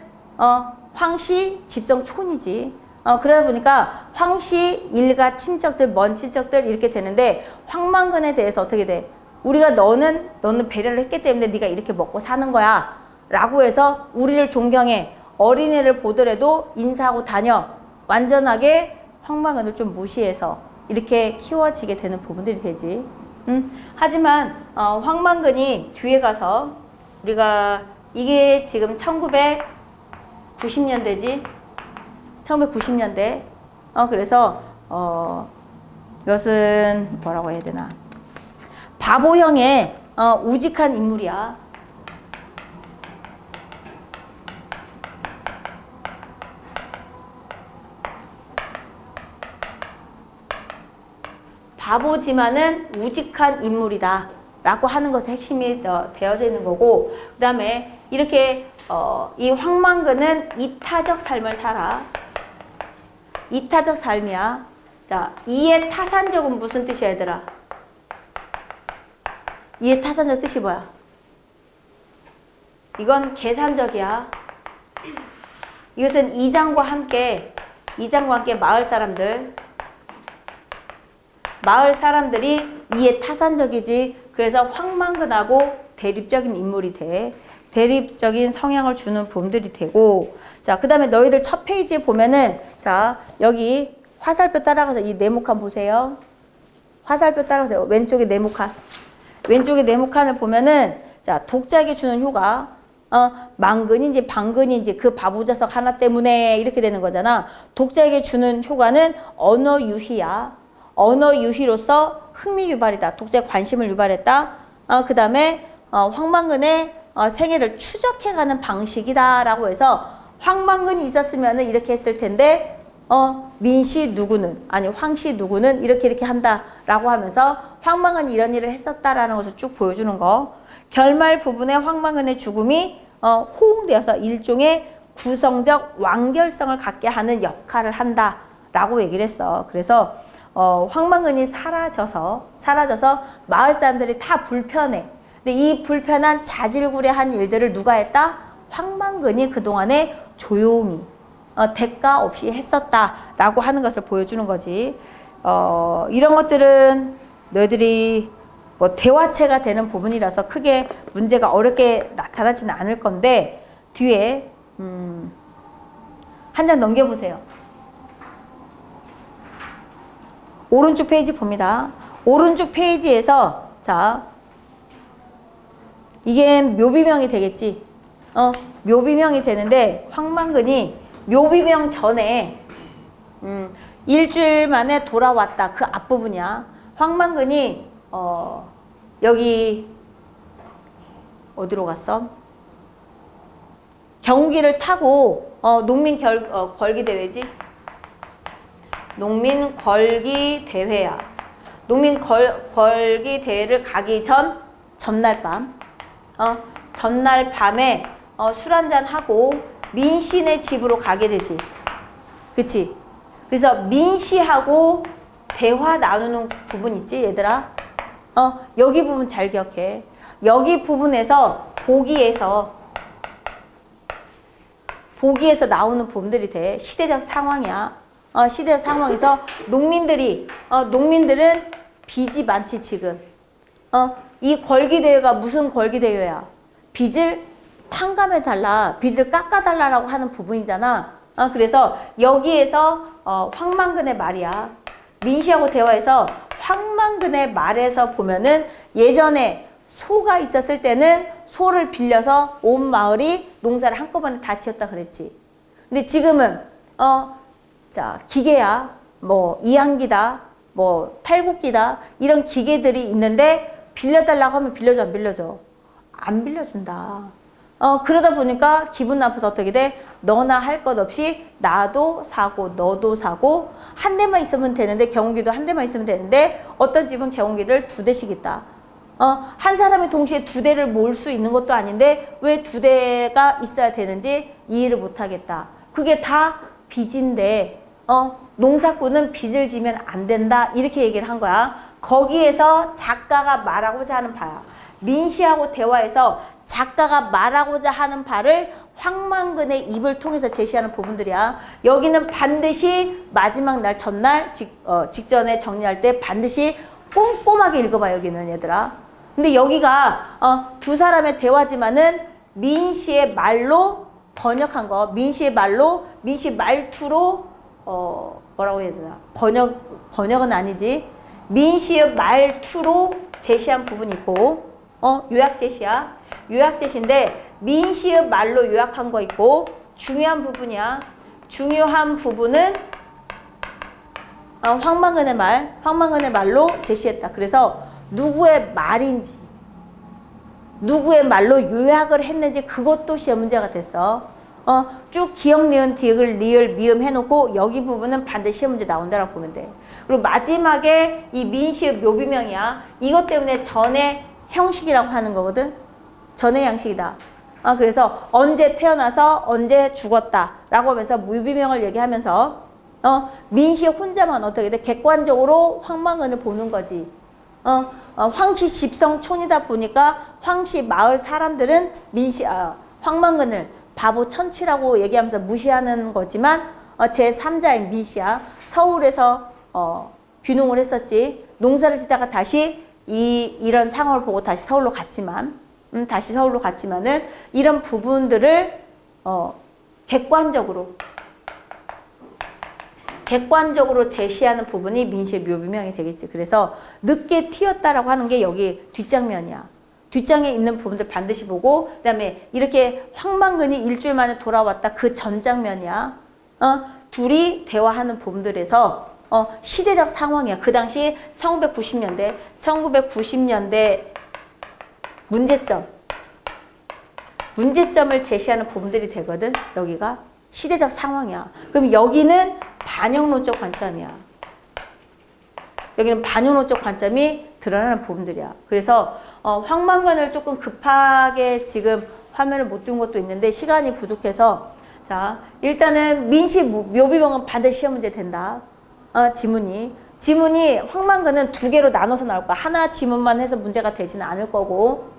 황씨 집성촌이지. 그러다 보니까 황씨 일가 친척들, 먼 친척들 이렇게 되는데 황망근에 대해서 어떻게 돼? 우리가 너는 배려를 했기 때문에 네가 이렇게 먹고 사는 거야 라고 해서 우리를 존경해. 어린애를 보더라도 인사하고 다녀. 완전하게 황망근을 좀 무시해서 이렇게 키워지게 되는 부분들이 되지. 하지만 황망근이 뒤에 가서 우리가 이게 지금 1990년대지. 1990년대. 그래서 이것은 뭐라고 해야 되나? 바보형의 우직한 인물이야. 바보지만은 우직한 인물이다 라고 하는 것에 핵심이 되어져 있는 거고, 그 다음에 이렇게 이 황망근은 이타적 삶을 살아. 이타적 삶이야. 자, 이해 타산적은 무슨 뜻이야, 얘들아? 이해 타산적 뜻이 뭐야? 이건 계산적이야. 이것은 이장과 함께 마을 사람들이 이해 타산적이지. 그래서 황망근하고 대립적인 인물이 돼. 대립적인 성향을 주는 부분들이 되고, 자, 그 다음에 너희들 첫 페이지에 보면은, 자, 여기 화살표 따라가서 이 네모칸 보세요. 화살표 따라가세요. 왼쪽에 네모칸. 왼쪽에 네모칸을 보면은, 자, 독자에게 주는 효과. 망근인지 방근인지 그 바보자석 하나 때문에 이렇게 되는 거잖아. 독자에게 주는 효과는 언어 유희야. 언어 유희로서 흥미 유발이다. 독자의 관심을 유발했다. 그 다음에 황망근의 생애를 추적해가는 방식이다라고 해서 황망근이 있었으면 이렇게 했을 텐데 민씨 누구는 아니 황씨 누구는 이렇게 한다라고 하면서 황망근이 이런 일을 했었다라는 것을 쭉 보여주는 거. 결말 부분에 황망근의 죽음이 호응되어서 일종의 구성적 완결성을 갖게 하는 역할을 한다라고 얘기를 했어. 그래서 황망근이 사라져서 마을 사람들이 다 불편해. 근데 이 불편한 자질구레한 일들을 누가 했다? 황망근이 그동안에 조용히 대가 없이 했었다라고 하는 것을 보여주는 거지. 이런 것들은 너희들이 뭐 대화체가 되는 부분이라서 크게 문제가 어렵게 나타나지는 않을 건데, 뒤에 한 장 넘겨보세요. 오른쪽 페이지 봅니다. 오른쪽 페이지에서, 자, 이게 묘비명이 되겠지. 묘비명이 되는데, 황망근이 묘비명 전에 일주일 만에 돌아왔다. 그 앞부분이야. 황망근이 여기 어디로 갔어? 경운기를 타고 농민 걸기 대회지. 농민 걸기 대회야. 농민 걸기 대회를 가기 전날 밤. 전날 밤에 술 한잔 하고 민씨네 집으로 가게 되지. 그치? 그래서 민씨하고 대화 나누는 부분 있지, 얘들아? 여기 부분 잘 기억해. 여기 부분에서 보기에서 나오는 부분들이 돼. 시대적 상황이야. 시대적 상황에서 농민들은 빚이 많지, 지금. 이 걸기대회가 무슨 걸기대회야? 빚을 탕감해달라, 빚을 깎아달라라고 하는 부분이잖아. 그래서 여기에서 황망근의 말이야. 민씨하고 대화해서 황망근의 말에서 보면은 예전에 소가 있었을 때는 소를 빌려서 온 마을이 농사를 한꺼번에 다 지었다 그랬지. 근데 지금은 자, 기계야, 뭐 이항기다, 뭐 탈곡기다, 이런 기계들이 있는데 빌려달라고 하면 빌려줘, 안 빌려줘? 안 빌려준다. 그러다 보니까 기분 나빠서 어떻게 돼? 너나 할 것 없이 나도 사고 너도 사고, 한 대만 있으면 되는데, 경운기도 한 대만 있으면 되는데 어떤 집은 경운기를 2대씩 있다. 한 사람이 동시에 2대를 몰 수 있는 것도 아닌데 왜 2대가 있어야 되는지 이해를 못 하겠다. 그게 다 빚인데 농사꾼은 빚을 지면 안 된다, 이렇게 얘기를 한 거야. 거기에서 작가가 말하고자 하는 바야. 민씨하고 대화해서 작가가 말하고자 하는 바를 황망근의 입을 통해서 제시하는 부분들이야. 여기는 반드시 마지막 날 전날 직전에 정리할 때 반드시 꼼꼼하게 읽어봐. 여기는 얘들아. 근데 여기가 두 사람의 대화지만은 민씨의 말로 번역한 거. 민씨의 말로, 민씨 말투로 뭐라고 해야 되나? 번역은 아니지. 민씨의 말투로 제시한 부분이 있고, 요약 제시야. 요약 제시인데 민씨의 말로 요약한 거 있고, 중요한 부분이야. 중요한 부분은 황망근의 말로 제시했다. 그래서 누구의 말인지, 누구의 말로 요약을 했는지 그것도 시험 문제가 됐어. 쭉 기억, 니은, 디귿, 리을, 미음 해놓고 여기 부분은 반드시 시험 문제 나온다라고 보면 돼. 그리고 마지막에 이 민시읍 묘비명이야. 이것 때문에 전의 형식이라고 하는 거거든. 전의 양식이다. 그래서 언제 태어나서 언제 죽었다라고 하면서 묘비명을 얘기하면서 민시 혼자만 어떻게 돼? 객관적으로 황망근을 보는 거지. 황씨 집성촌이다 보니까 황씨 마을 사람들은 황망근을 바보 천치라고 얘기하면서 무시하는 거지만 제3자인 민씨야. 서울에서 귀농을 했었지. 농사를 짓다가 다시 이런 상황을 보고 다시 서울로 갔지만 은 이런 부분들을 객관적으로 제시하는 부분이 민시의 묘비명이 되겠지. 그래서 늦게 튀었다라고 하는 게 여기 뒷장면이야. 뒷장에 있는 부분들 반드시 보고, 그 다음에 이렇게 황망근이 일주일 만에 돌아왔다. 그 전장면이야. 둘이 대화하는 부분들에서 시대적 상황이야. 그 당시 1990년대 문제점을 제시하는 부분들이 되거든. 여기가 시대적 상황이야. 그럼 여기는 반영론적 관점이야. 여기는 반영론적 관점이 드러나는 부분들이야. 그래서 황망근을 조금 급하게 지금 화면을 못 띄운 것도 있는데 시간이 부족해서, 자, 일단은 민시 묘비명은 반드시 시험 문제 된다. 지문이 황망근은 두 개로 나눠서 나올 거야. 하나 지문만 해서 문제가 되지는 않을 거고,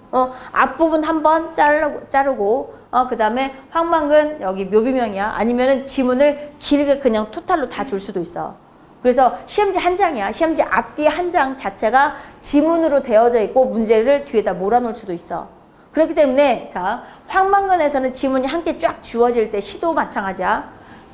앞부분 한번 자르고, 그 다음에 황망근 여기 묘비명이야. 아니면은 지문을 길게 그냥 토탈로 다 줄 수도 있어. 그래서 시험지 한 장이야. 시험지 앞뒤 한 장 자체가 지문으로 되어져 있고 문제를 뒤에다 몰아놓을 수도 있어. 그렇기 때문에 자, 황망근에서는 지문이 함께 쫙 주어질 때 시도 마찬가지야.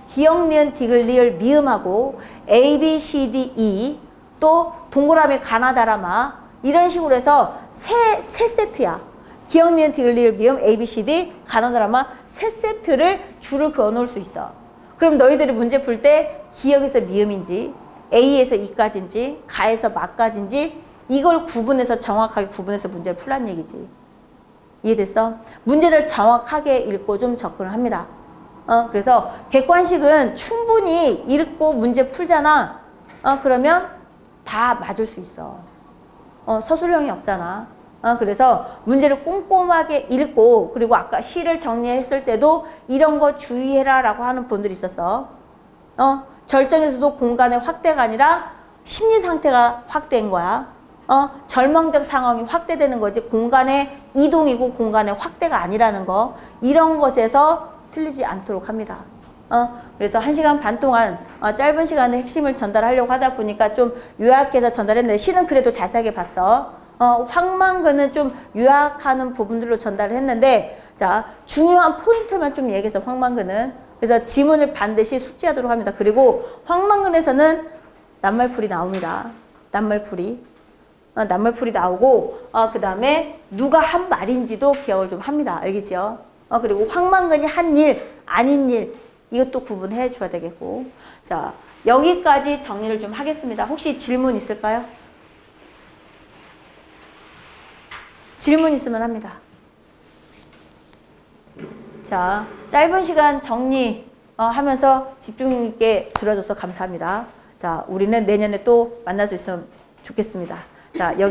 기억, 니은, 디귿, 리을, 미음하고 A, B, C, D, E 또 동그라미, 가나다라마 이런 식으로 해서 세 세트야. 기억, 니은, 디귿, 리을, 미음, A, B, C, D, 가나다라마 세 세트를 줄을 그어 놓을 수 있어. 그럼 너희들이 문제 풀 때 기억에서 미음인지 A에서 E까지인지 가에서 마까지인지 이걸 구분해서 정확하게 구분해서 문제를 풀란 얘기지. 이해됐어? 문제를 정확하게 읽고 좀 접근을 합니다. 그래서 객관식은 충분히 읽고 문제 풀잖아. 그러면 다 맞을 수 있어. 서술형이 없잖아. 그래서 문제를 꼼꼼하게 읽고, 그리고 아까 시를 정리했을 때도 이런 거 주의해라 라고 하는 분들이 있었어. 절정에서도 공간의 확대가 아니라 심리 상태가 확대인 거야. 절망적 상황이 확대되는 거지 공간의 이동이고 공간의 확대가 아니라는 거. 이런 것에서 틀리지 않도록 합니다. 그래서 1시간 반 동안 짧은 시간에 핵심을 전달하려고 하다 보니까 좀 요약해서 전달했는데 시는 그래도 자세하게 봤어. 황망근은 좀 요약하는 부분들로 전달을 했는데, 자, 중요한 포인트만 좀 얘기해서 황망근은. 그래서 지문을 반드시 숙지하도록 합니다. 그리고 황망근에서는 낱말풀이 나옵니다. 낱말풀이 나오고, 그 다음에 누가 한 말인지도 기억을 좀 합니다. 알겠죠? 그리고 황망근이 한 일, 아닌 일, 이것도 구분해 줘야 되겠고. 자, 여기까지 정리를 좀 하겠습니다. 혹시 질문 있을까요? 질문 있으면 합니다. 자, 짧은 시간 정리하면서 집중 있게 들어줘서 감사합니다. 자, 우리는 내년에 또 만날 수 있으면 좋겠습니다. 자, 여기